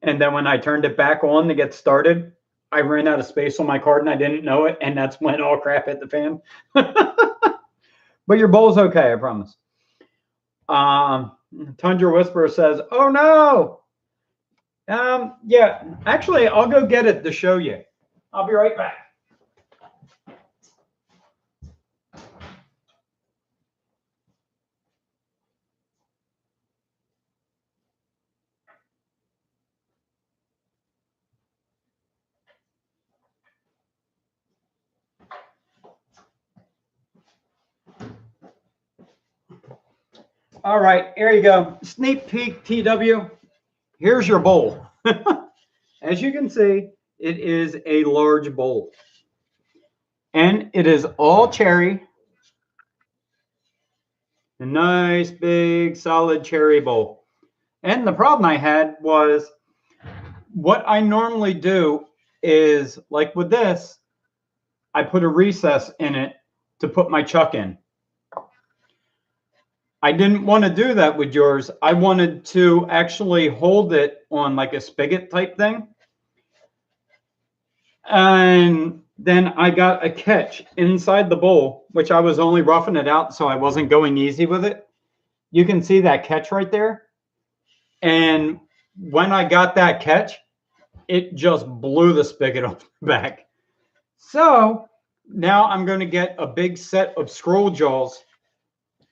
S1: And then when I turned it back on to get started, I ran out of space on my card and I didn't know it. And that's when all crap hit the fan. But your bowl's okay, I promise. Tundra Whisperer says, oh no. Yeah, actually, I'll go get it to show you. I'll be right back. All right, here you go. Sneak peek TW. Here's your bowl. As you can see, it is a large bowl. And it is all cherry. A nice, big, solid cherry bowl. And the problem I had was what I normally do is, like with this, I put a recess in it to put my chuck in. I didn't want to do that with yours. I wanted to actually hold it on like a spigot type thing. And then I got a catch inside the bowl, which I was only roughing it out, so I wasn't going easy with it. You can see that catch right there. And when I got that catch, it just blew the spigot off the back. So now I'm going to get a big set of scroll jaws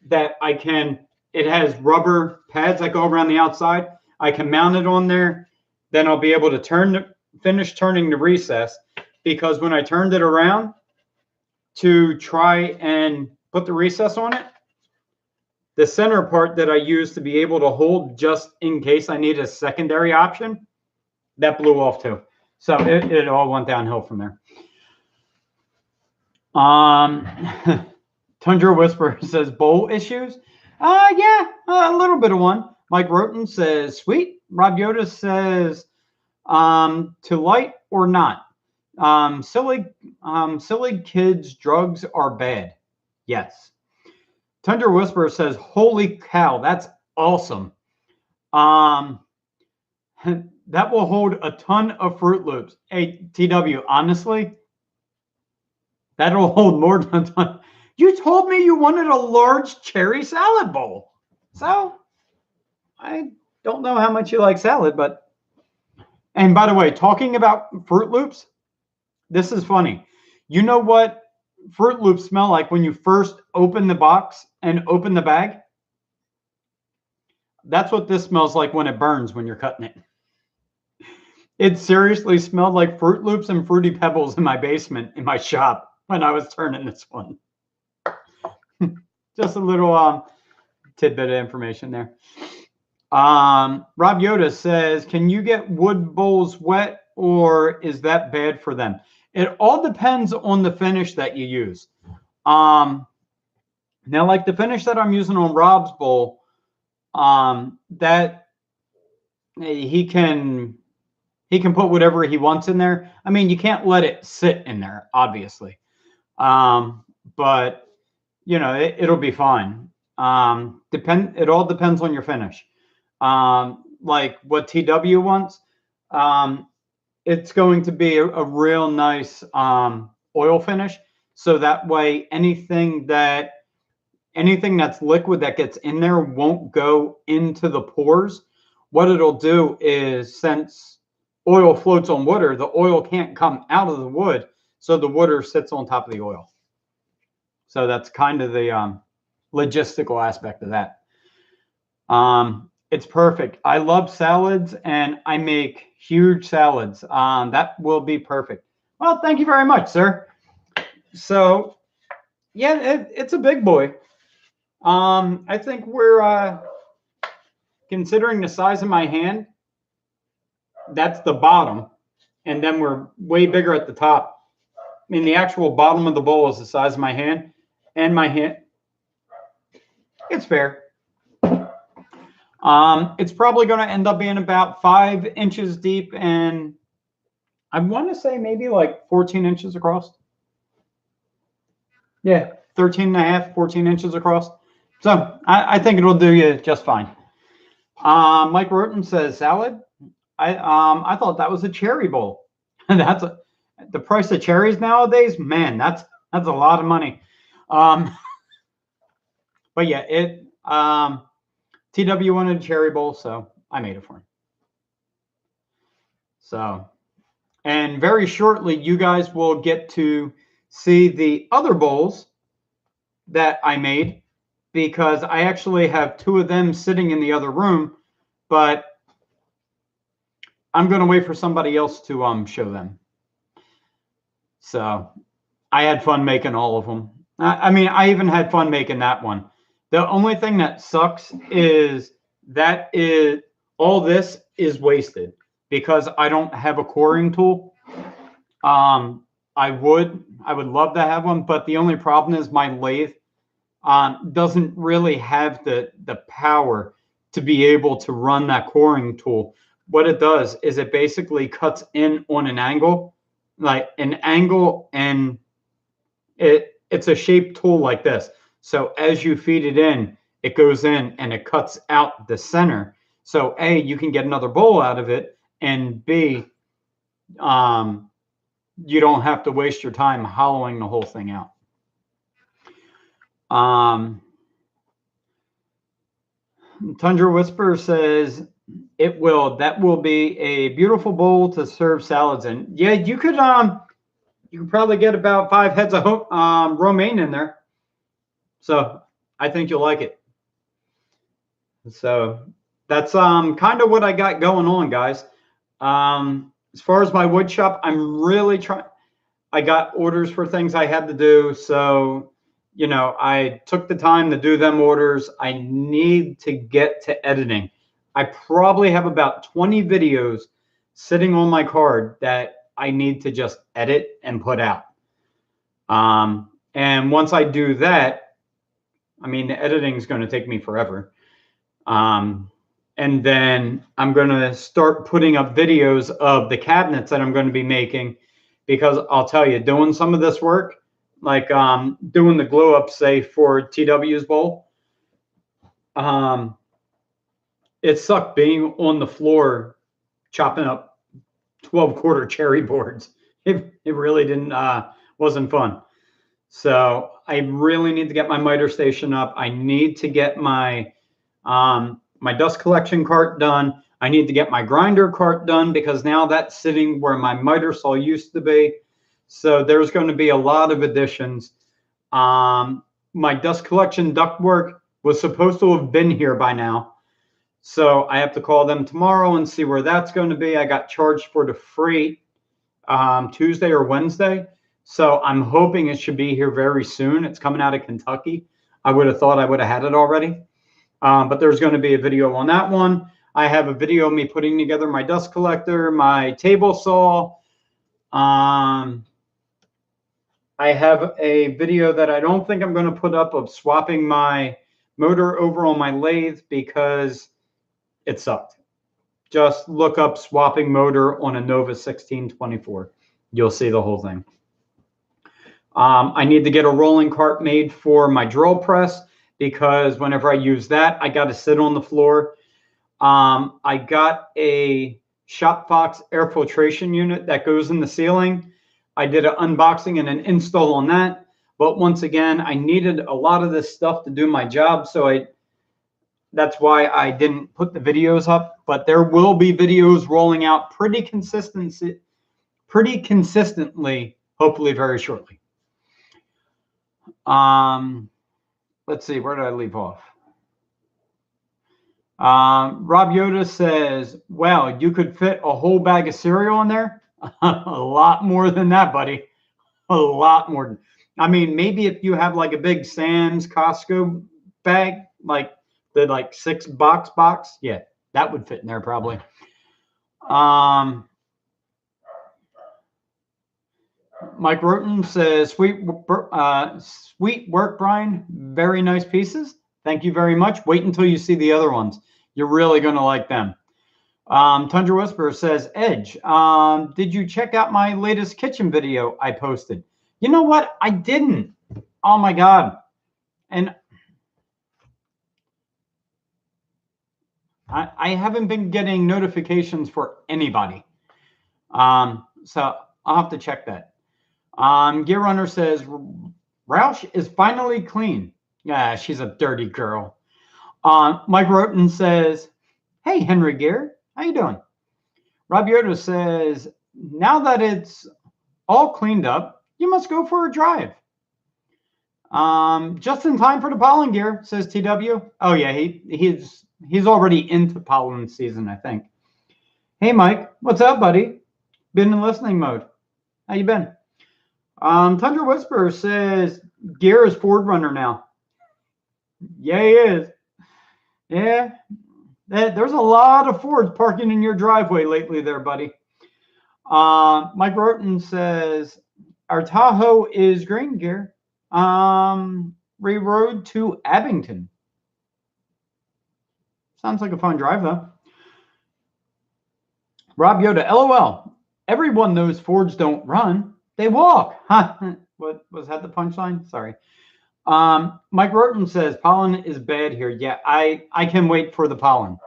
S1: that I can, it has rubber pads that go around the outside. I can mount it on there. Then I'll be able to finish turning the recess, because when I turned it around to try and put the recess on it, the center part that I used to be able to hold just in case I need a secondary option, that blew off too. So it all went downhill from there. Tundra Whisperer says, bowl issues? Yeah, a little bit of one. Mike Roten says, sweet. Rob Yoda says, to light or not? Silly kids, drugs are bad. Yes. Tundra Whisperer says, holy cow, that's awesome. That will hold a ton of Fruit Loops. Hey, TW, honestly, that'll hold more than a ton. You told me you wanted a large cherry salad bowl. So I don't know how much you like salad, but. And by the way, talking about Fruit Loops, this is funny. You know what Fruit Loops smell like when you first open the box and open the bag? That's what this smells like when it burns when you're cutting it. It seriously smelled like Fruit Loops and Fruity Pebbles in my basement in my shop when I was turning this one. Just a little tidbit of information there. Rob Yoda says, can you get wood bowls wet, or is that bad for them? It all depends on the finish that you use. Now, like the finish that I'm using on Rob's bowl, that he can put whatever he wants in there. I mean, you can't let it sit in there, obviously. But you know, it'll be fine. It all depends on your finish. Like what TW wants, it's going to be a real nice oil finish. So that way anything that's liquid that gets in there won't go into the pores. What it'll do is, since oil floats on water, the oil can't come out of the wood, so the water sits on top of the oil. So that's kind of the logistical aspect of that. It's perfect. I love salads, and I make huge salads. That will be perfect. Well, thank you very much, sir. So, yeah, it's a big boy. I think we're considering the size of my hand. That's the bottom, and then we're way bigger at the top. I mean, the actual bottom of the bowl is the size of my hand, and my hand. It's fair. It's probably going to end up being about 5 inches deep, and I want to say maybe like 14 inches across. Yeah, 13 and a half, 14 inches across. So I think it'll do you just fine. Mike Roten says, salad? I thought that was a cherry bowl. That's the price of cherries nowadays. Man, that's a lot of money. But yeah, TW wanted a cherry bowl, so I made it for him. So, and very shortly, you guys will get to see the other bowls that I made, because I actually have two of them sitting in the other room, but I'm going to wait for somebody else to show them. So I had fun making all of them. I mean, I even had fun making that one. The only thing that sucks is all this is wasted because I don't have a coring tool. I would love to have one, but the only problem is my lathe doesn't really have the power to be able to run that coring tool. What it does is it basically cuts in on an angle, and it's a shaped tool like this. So as you feed it in, it goes in and it cuts out the center. So A, you can get another bowl out of it, and B, you don't have to waste your time hollowing the whole thing out. Tundra Whisper says that will be a beautiful bowl to serve salads in. Yeah, you could probably get about 5 heads of romaine in there. So I think you'll like it. So that's kind of what I got going on, guys. As far as my wood shop, I'm really trying. I got orders for things I had to do, so I took the time to do them orders. I need to get to editing. I probably have about 20 videos sitting on my card that I need to just edit and put out. And once I do that, I mean, the editing is going to take me forever. And then I'm going to start putting up videos of the cabinets that I'm going to be making, because I'll tell you, doing some of this work, like doing the glow up, say, for TW's bowl, it sucked being on the floor chopping up 12-quarter cherry boards. It really wasn't fun. So I really need to get my miter station up. I need to get my my dust collection cart done. I need to get my grinder cart done, because now that's sitting where my miter saw used to be. So there's going to be a lot of additions. My dust collection ductwork was supposed to have been here by now. So I have to call them tomorrow and see where that's going to be. I got charged for the freight Tuesday or Wednesday. So I'm hoping it should be here very soon. It's coming out of Kentucky. I would have thought I would have had it already. But there's going to be a video on that one. I have a video of me putting together my dust collector, my table saw. I have a video that I don't think I'm going to put up of swapping my motor over on my lathe because it sucked. Just look up swapping motor on a Nova 1624. You'll see the whole thing. I need to get a rolling cart made for my drill press, because whenever I use that, I got to sit on the floor. I got a ShopFox air filtration unit that goes in the ceiling. I did an unboxing and an install on that. But once again, I needed a lot of this stuff to do my job, so that's why I didn't put the videos up. But there will be videos rolling out pretty consistently, hopefully very shortly. Let's see, where did I leave off? Rob Yoda says, well, you could fit a whole bag of cereal in there. A lot more than that, buddy. A lot more. I mean, maybe if you have like a big Sam's Costco bag, like the 6-box, yeah, that would fit in there probably. Mike Roten says, sweet work, Brian. Very nice pieces. Thank you very much. Wait until you see the other ones. You're really going to like them. Tundra Whisperer says, Edge, did you check out my latest kitchen video I posted? You know what? I didn't. Oh, my God. And I haven't been getting notifications for anybody. So I'll have to check that. Gear Runner says Roush is finally clean. Yeah, she's a dirty girl. Mike Roten says, "Hey Henry Gear, how you doing?" Rob Yoda says, "Now that it's all cleaned up, you must go for a drive." Just in time for the pollen gear, says TW. Oh yeah, he's already into pollen season, I think. Hey Mike, what's up, buddy? Been in listening mode. How you been? Tundra Whisperer says Gear is Ford Runner now. Yeah, he is. Yeah, there's a lot of Fords parking in your driveway lately, there, buddy. Mike Roten says our Tahoe is green, Gear. Re-road to Abington. Sounds like a fun drive, though. Rob Yoda, LOL. Everyone knows Fords don't run; they walk. Huh? What was that? The punchline? Sorry. Mike Roten says pollen is bad here. Yeah, I can wait for the pollen.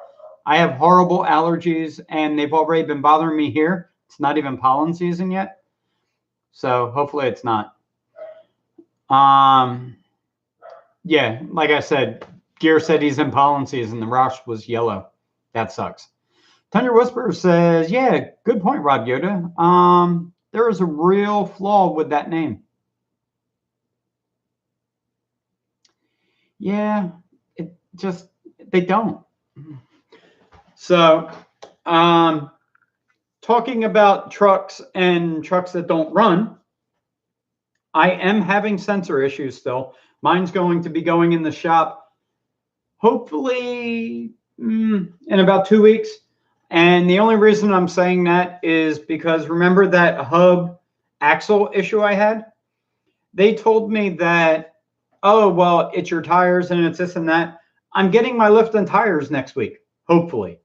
S1: I have horrible allergies, and they've already been bothering me here. It's not even pollen season yet, so hopefully it's not. Yeah, like I said, Gear said he's in pollen season. The Roush was yellow. That sucks. Tundra Whisperer says, yeah, good point, Rob Yoda. There is a real flaw with that name. Yeah, it just, they don't. So, talking about trucks and trucks that don't run, I am having sensor issues still. Mine's going to be going in the shop hopefully in about 2 weeks. And the only reason I'm saying that is because remember that hub axle issue I had? They told me that, oh, well, it's your tires and it's this and that. I'm getting my lift and tires next week, hopefully.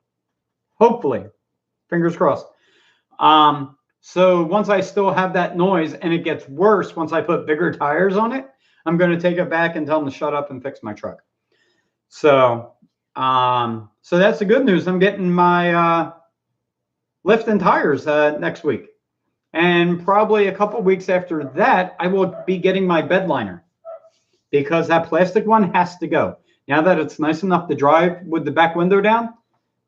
S1: Hopefully. Fingers crossed. So once I still have that noise and it gets worse once I put bigger tires on it, I'm going to take it back and tell them to shut up and fix my truck. So, so that's the good news. I'm getting my lift and tires next week. And probably a couple weeks after that, I will be getting my bed liner because that plastic one has to go. Now that it's nice enough to drive with the back window down,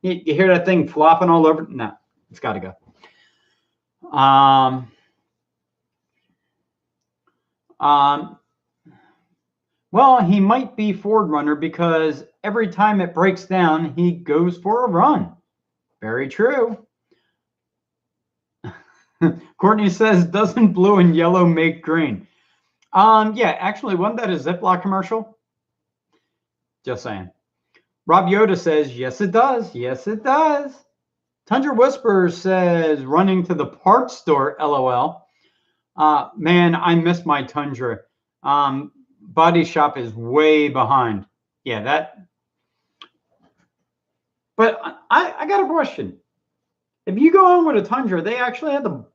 S1: you hear that thing flopping all over. No, it's got to go. Well, he might be Ford Runner because every time it breaks down, he goes for a run. Very true. Courtney says, doesn't blue and yellow make green? Yeah, actually, wasn't that a Ziploc commercial? Just saying. Rob Yoda says, yes, it does. Yes, it does. Tundra Whisperer says, running to the parts store, LOL. Man, I miss my Tundra. Body shop is way behind. Yeah, that. But I got a question. If you go on with a Tundra, they actually had the,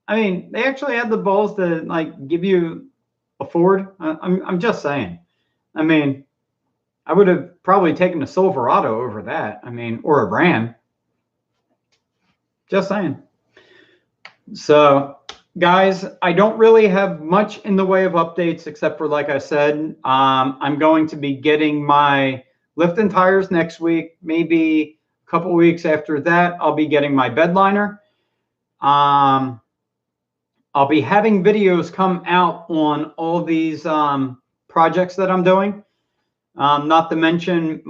S1: they actually had the balls to like give you a Ford. I'm just saying. I would have probably taken a Silverado over that. Or a Ram. Just saying. So, guys, I don't really have much in the way of updates except for, like I said, I'm going to be getting my lift and tires next week. Maybe a couple weeks after that, I'll be getting my bed liner. I'll be having videos come out on all these projects that I'm doing. Not to mention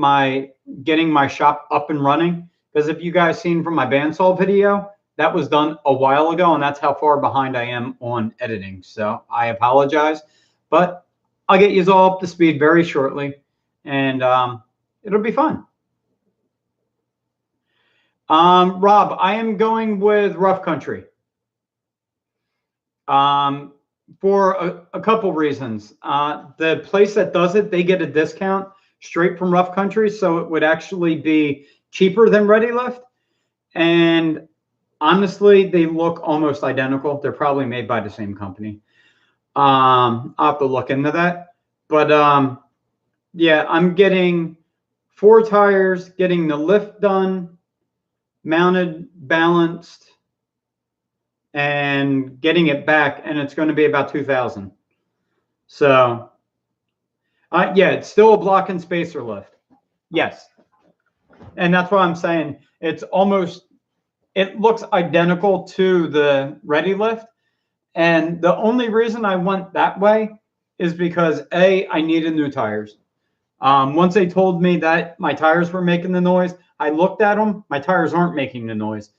S1: getting my shop up and running. Because if you guys seen from my bandsaw video, that was done a while ago, and that's how far behind I am on editing. So I apologize, but I'll get you all up to speed very shortly, and it'll be fun. Rob, I am going with Rough Country for a couple reasons. The place that does it, they get a discount straight from Rough Country, so it would actually be cheaper than Ready Lift. And honestly, they look almost identical. They're probably made by the same company. I'll have to look into that. But yeah, I'm getting 4 tires, getting the lift done, mounted, balanced, and getting it back, and it's going to be about $2,000. So, yeah, it's still a block and spacer lift. Yes, and that's why I'm saying it's almost. It looks identical to the Ready Lift, and the only reason I went that way is because I needed new tires. Once they told me that my tires were making the noise, I looked at them. My tires aren't making the noise,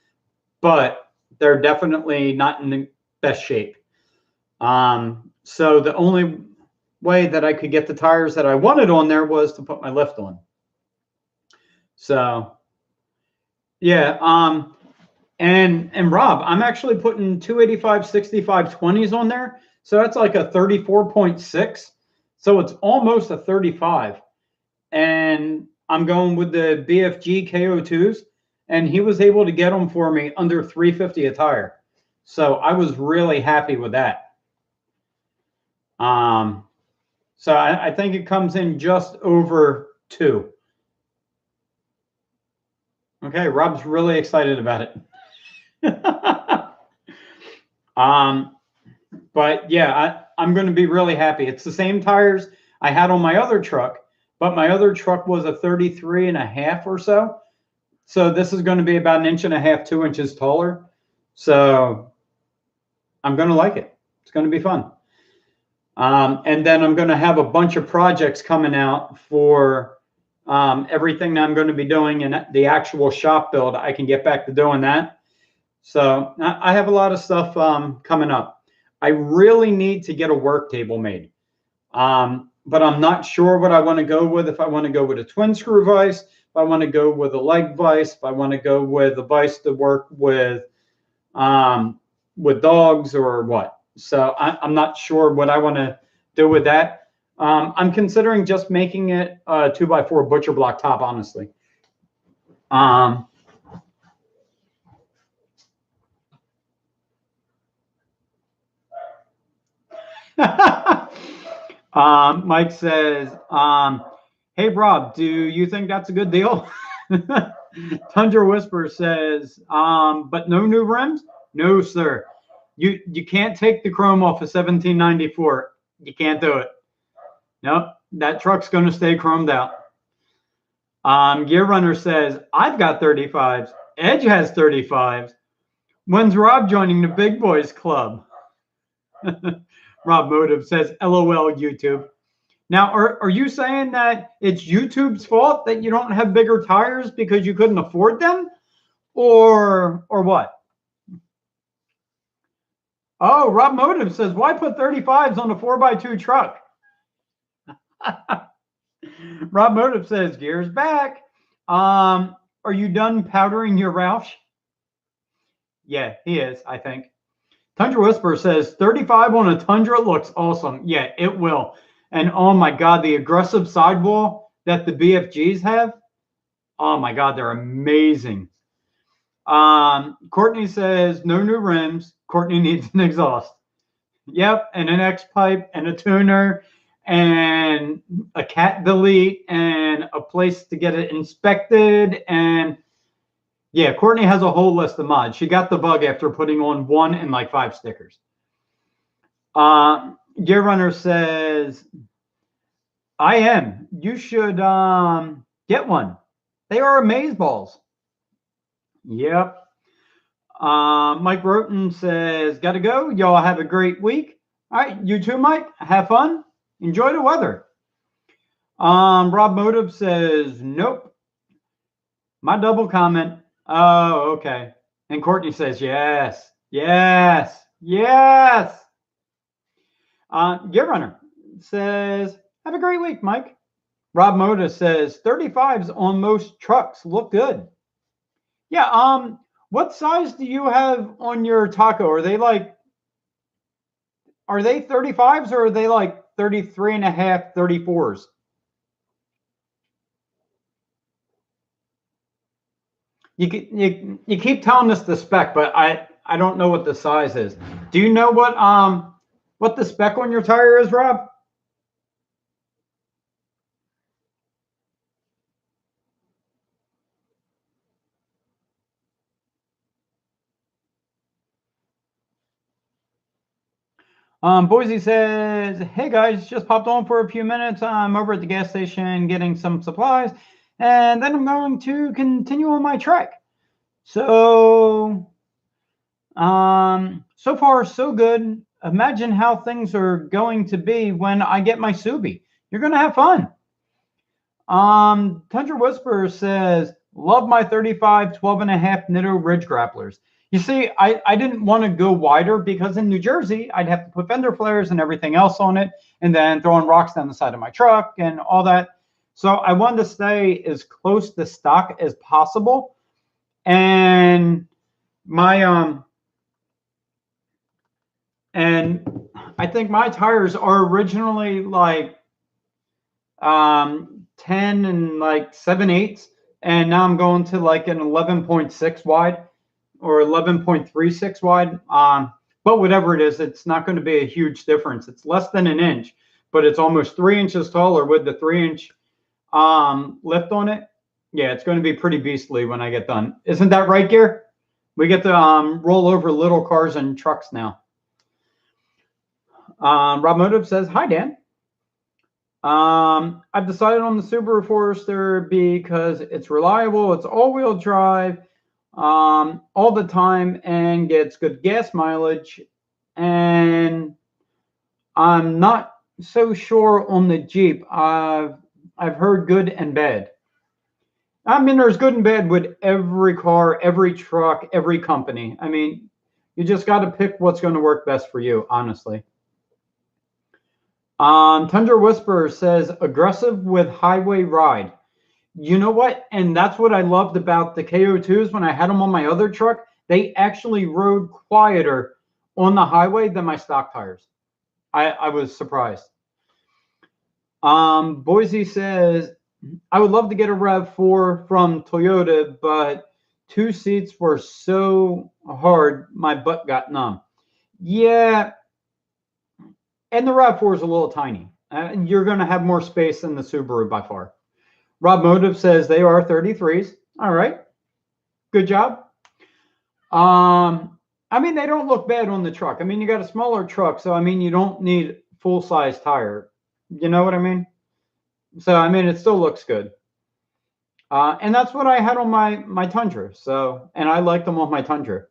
S1: but they're definitely not in the best shape. So the only way that I could get the tires that I wanted on there was to put my lift on. So, yeah. And Rob, I'm actually putting 285 65 20s on there. So that's like a 34.6. So it's almost a 35. And I'm going with the BFG KO2s, and he was able to get them for me under $350 a tire. So I was really happy with that. So I think it comes in just over 2. Okay, Rob's really excited about it. But yeah, I'm going to be really happy. It's the same tires I had on my other truck, but my other truck was a 33.5 or so. So this is going to be about 1.5 inches, 2 inches taller. So I'm going to like it. It's going to be fun. And then I'm going to have a bunch of projects coming out for everything that I'm going to be doing in the actual shop build. I can get back to doing that. So I have a lot of stuff coming up. I really need to get a work table made. But I'm not sure what I want to go with. If I want to go with a twin screw vise, if I want to go with a leg vise, if I want to go with a vise to work with dogs or what. So I'm not sure what I want to do with that. I'm considering just making it a 2x4 butcher block top, honestly. Mike says, hey, Rob, do you think that's a good deal? Tundra Whisper says, but no new rims? No, sir. You can't take the chrome off of 1794. You can't do it. Nope, that truck's going to stay chromed out. Gear Runner says, I've got 35s. Edge has 35s. When's Rob joining the Big Boys Club? Rob Motive says, LOL, YouTube. Now, are you saying that it's YouTube's fault that you don't have bigger tires because you couldn't afford them? Or what? Oh, Rob Motive says, why put 35s on a 4x2 truck? Rob Motive says, gears back. Are you done powdering your Roush? Yeah, he is, I think. Tundra Whisper says, 35 on a Tundra looks awesome. Yeah, it will. And oh my God, the aggressive sidewall that the BFGs have. Oh my God, they're amazing. Courtney says, no new rims. Courtney needs an exhaust. Yep, and an X pipe and a tuner and a cat delete and a place to get it inspected. And yeah, Courtney has a whole list of mods. She got the bug after putting on 1 and like 5 stickers. Gear Runner says, I am. You should get one. They are amazeballs. Yep. Mike Roten says, gotta go. Y'all have a great week. All right, you too, Mike. Have fun. Enjoy the weather. Rob Motive says, nope. My double comment. Oh, okay. And Courtney says, yes, yes, yes. Gear Runner says, have a great week, Mike. Rob Moda says 35s on most trucks look good. Yeah. What size do you have on your Taco? Are they 35s or are they like 33.5, 34s? You keep telling us the spec, but I don't know what the size is. Do you know what the spec on your tire is, Rob? Boise says, hey guys, just popped on for a few minutes. I'm over at the gas station getting some supplies, and then I'm going to continue on my trek. So, so far, so good. Imagine how things are going to be when I get my Subi. You're going to have fun. Tundra Whisperer says, love my 35 12.5 Nitto Ridge Grapplers. You see, I didn't want to go wider because in New Jersey, I'd have to put fender flares and everything else on it and then throwing rocks down the side of my truck and all that. So I wanted to stay as close to stock as possible. And my and I think my tires are originally like 10 and like 7/8, and now I'm going to like an 11.6 wide or 11.36 wide. But whatever it is, it's not going to be a huge difference. It's less than an inch, but it's almost 3 inches taller with the 3-inch lift on it. Yeah, it's going to be pretty beastly when I get done. Isn't that right, Gear? We get to roll over little cars and trucks now. Rob Motive says, hi, Dan. I've decided on the Subaru Forester because it's reliable, it's all-wheel drive all the time, and gets good gas mileage. And I'm not so sure on the Jeep. I've heard good and bad. I mean, there's good and bad with every car, every truck, every company. I mean, you just got to pick what's going to work best for you, honestly. Tundra Whisperer says, aggressive with highway ride. You know what? And that's what I loved about the KO2s when I had them on my other truck. They actually rode quieter on the highway than my stock tires. I was surprised. Boise says, I would love to get a RAV4 from Toyota, but 2 seats were so hard, my butt got numb. Yeah. And the RAV4 is a little tiny. You're going to have more space than the Subaru by far. Rob Motive says they are 33s. All right. Good job. I mean, they don't look bad on the truck. I mean, you got a smaller truck, so I mean, you don't need full-size tire. You know what I mean? So, I mean, it still looks good. And that's what I had on my Tundra. So, and I liked them on my Tundra.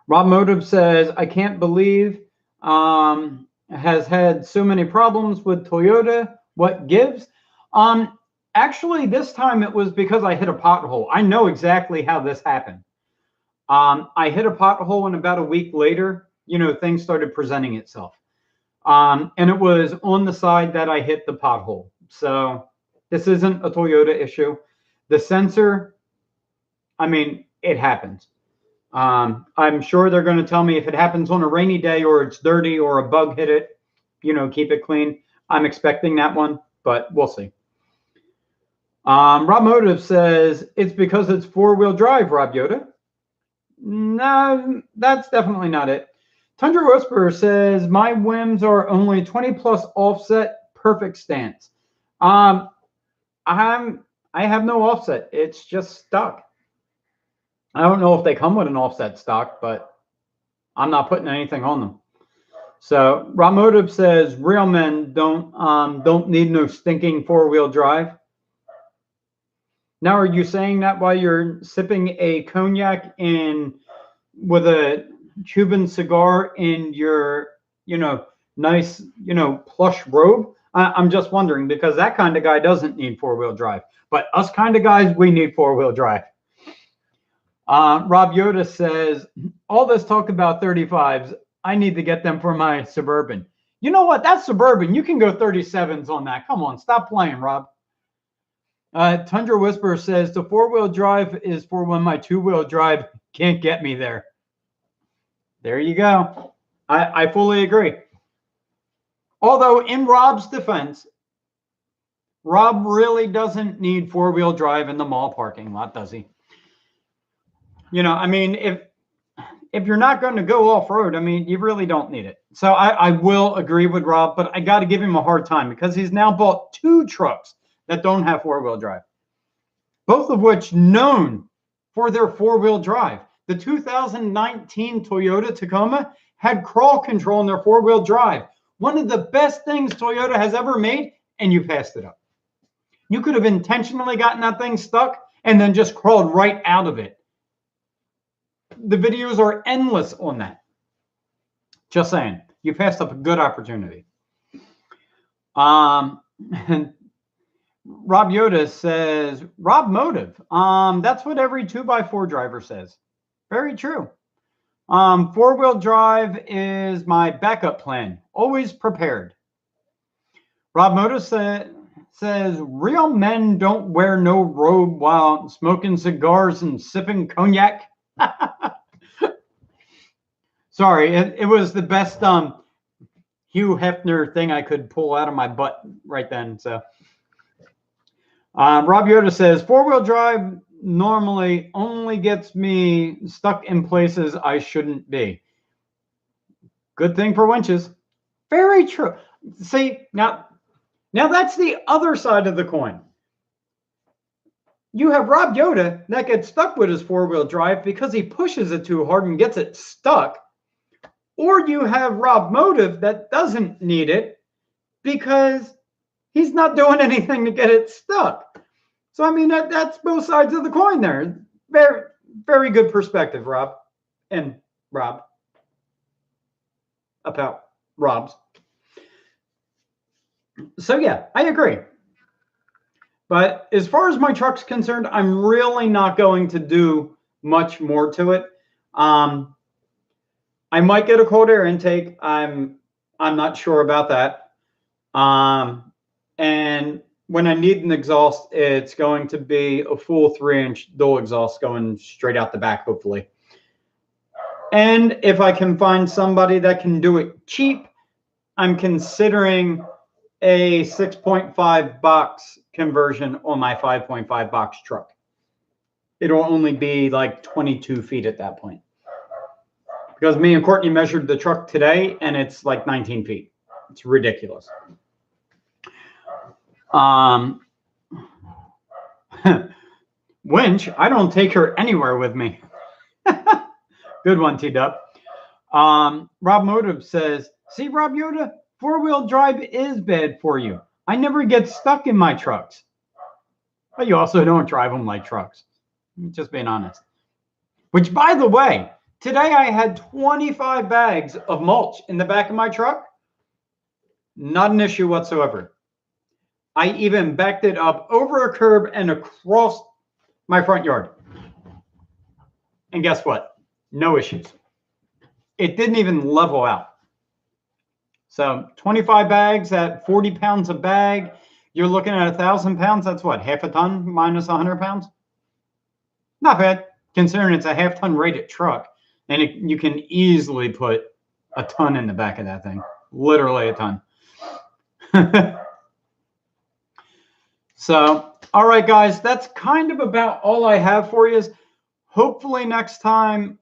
S1: Rob Motive says, I can't believe has had so many problems with Toyota. What gives? Actually, this time it was because I hit a pothole. I know exactly how this happened. I hit a pothole, and about a week later, you know, things started presenting itself. And it was on the side that I hit the pothole. So this isn't a Toyota issue. The sensor, I mean, it happens. I'm sure they're going to tell me if it happens on a rainy day or it's dirty or a bug hit it, you know, keep it clean. I'm expecting that one, but we'll see. Rob Motive says it's because it's 4-wheel drive, Rob Yoda. No, that's definitely not it. Tundra Whisperer says my whims are only 20 plus offset, perfect stance. I have no offset. It's just stock. I don't know if they come with an offset stock, but I'm not putting anything on them. So Rob Motive says real men don't need no stinking 4-wheel drive. Now, are you saying that while you're sipping a cognac with a Cuban cigar in your, you know, nice, you know, plush robe? I'm just wondering, because that kind of guy doesn't need 4-wheel drive, but us kind of guys, we need 4-wheel drive. Rob Yoda says, all this talk about 35s, I need to get them for my Suburban. You know what? That's Suburban. You can go 37s on that. Come on, stop playing, Rob. Tundra Whisperer says the 4-wheel drive is for when my 2-wheel drive can't get me there. There you go. I fully agree. Although in Rob's defense, Rob really doesn't need 4-wheel drive in the mall parking lot, does he? You know, I mean, if you're not going to go off-road, I mean, you really don't need it. So I will agree with Rob, but I got to give him a hard time because he's now bought 2 trucks that don't have 4-wheel drive, both of which known for their 4-wheel drive. The 2019 Toyota Tacoma had crawl control in their four-wheel drive. One of the best things Toyota has ever made, and you passed it up. You could have intentionally gotten that thing stuck and then just crawled right out of it. The videos are endless on that. Just saying, you passed up a good opportunity. Rob Yoda says, Rob Motive. That's what every 2x4 driver says. Very true. Four-wheel drive is my backup plan. Always prepared. Rob Motive says, real men don't wear no robe while smoking cigars and sipping cognac. Sorry, it was the best Hugh Hefner thing I could pull out of my butt right then. So, Rob Yoda says, four-wheel drive normally only gets me stuck in places I shouldn't be. Good thing for winches. Very true. See, now that's the other side of the coin. You have Rob Yoda that gets stuck with his four-wheel drive because he pushes it too hard and gets it stuck. Or you have Rob Motive that doesn't need it because he's not doing anything to get it stuck. So, I mean, that's both sides of the coin there. Very, very good perspective, Rob. And Rob. About Rob's. So, yeah, I agree. But as far as my truck's concerned, I'm really not going to do much more to it. I might get a cold air intake. I'm not sure about that. And when I need an exhaust, it's going to be a full 3-inch dual exhaust going straight out the back, hopefully. And if I can find somebody that can do it cheap, I'm considering a 6.5 box conversion on my 5.5 box truck. It'll only be like 22 feet at that point. Because me and Courtney measured the truck today, and it's like 19 feet. It's ridiculous. Winch, I don't take her anywhere with me. Good one, T-Dub. Rob Motive says, see, Rob Yoda, four-wheel drive is bad for you. I never get stuck in my trucks. But you also don't drive them like trucks. Just being honest. Which, by the way, today I had 25 bags of mulch in the back of my truck. Not an issue whatsoever. I even backed it up over a curb and across my front yard. And guess what? No issues. It didn't even level out. So 25 bags at 40 pounds a bag. You're looking at 1,000 pounds. That's what, half a ton minus 100 pounds? Not bad, considering it's a half-ton rated truck. And you can easily put a ton in the back of that thing. Literally a ton. So, all right, guys, that's kind of about all I have for you. Hopefully next time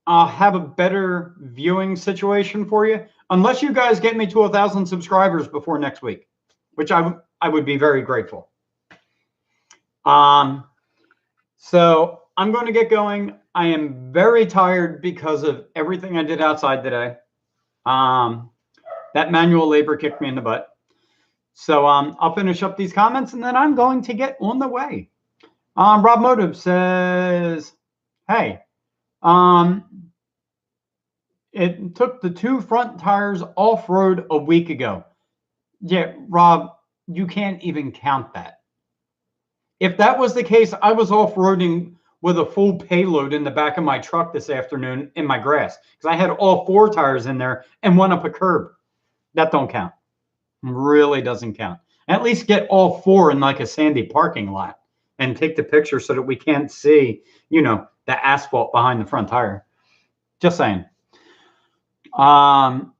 S1: I'll have a better viewing situation for you. Unless you guys get me to 1,000 subscribers before next week, which I would be very grateful. So I'm going to get going. I am very tired because of everything I did outside today. That manual labor kicked me in the butt. So I'll finish up these comments and then I'm going to get on the way. Rob Motive says, hey, it took the 2 front tires off-road a week ago. Yeah, Rob, you can't even count that. If that was the case, I was off-roading with a full payload in the back of my truck this afternoon in my grass because I had all 4 tires in there and one up a curb. That don't count. Really doesn't count. At least get all 4 in like a sandy parking lot and take the picture so that we can't see, you know, the asphalt behind the front tire. Just saying. Rob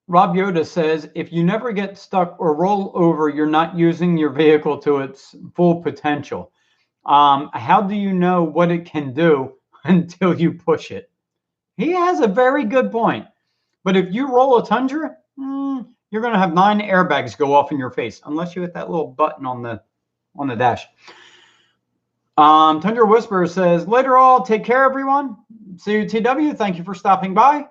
S1: Yoda says, if you never get stuck or roll over, you're not using your vehicle to its full potential. How do you know what it can do until you push it? He has a very good point. But if you roll a Tundra, you're going to have 9 airbags go off in your face, unless you hit that little button on the dash. Tundra Whisperer says, later all, take care, everyone. See you, TW. Thank you for stopping by.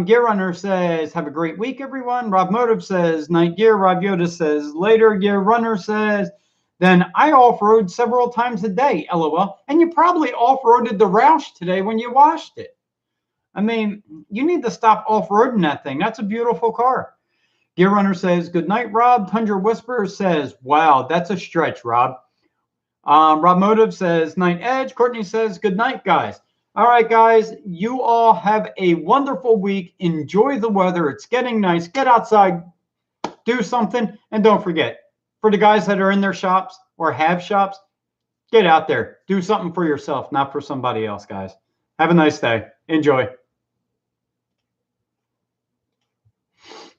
S1: Gear Runner says, have a great week, everyone. Rob Motive says, night gear. Rob Yoda says, later. Gear Runner says, then I off-road several times a day, LOL. And you probably off-roaded the Roush today when you washed it. I mean, you need to stop off-roading that thing. That's a beautiful car. Gear Runner says, good night, Rob. Tundra Whisperer says, wow, that's a stretch, Rob. Rob Motive says, night edge. Courtney says, good night, guys. All right, guys, you all have a wonderful week. Enjoy the weather. It's getting nice. Get outside, do something. And don't forget, for the guys that are in their shops or have shops, get out there. Do something for yourself, not for somebody else, guys. Have a nice day. Enjoy.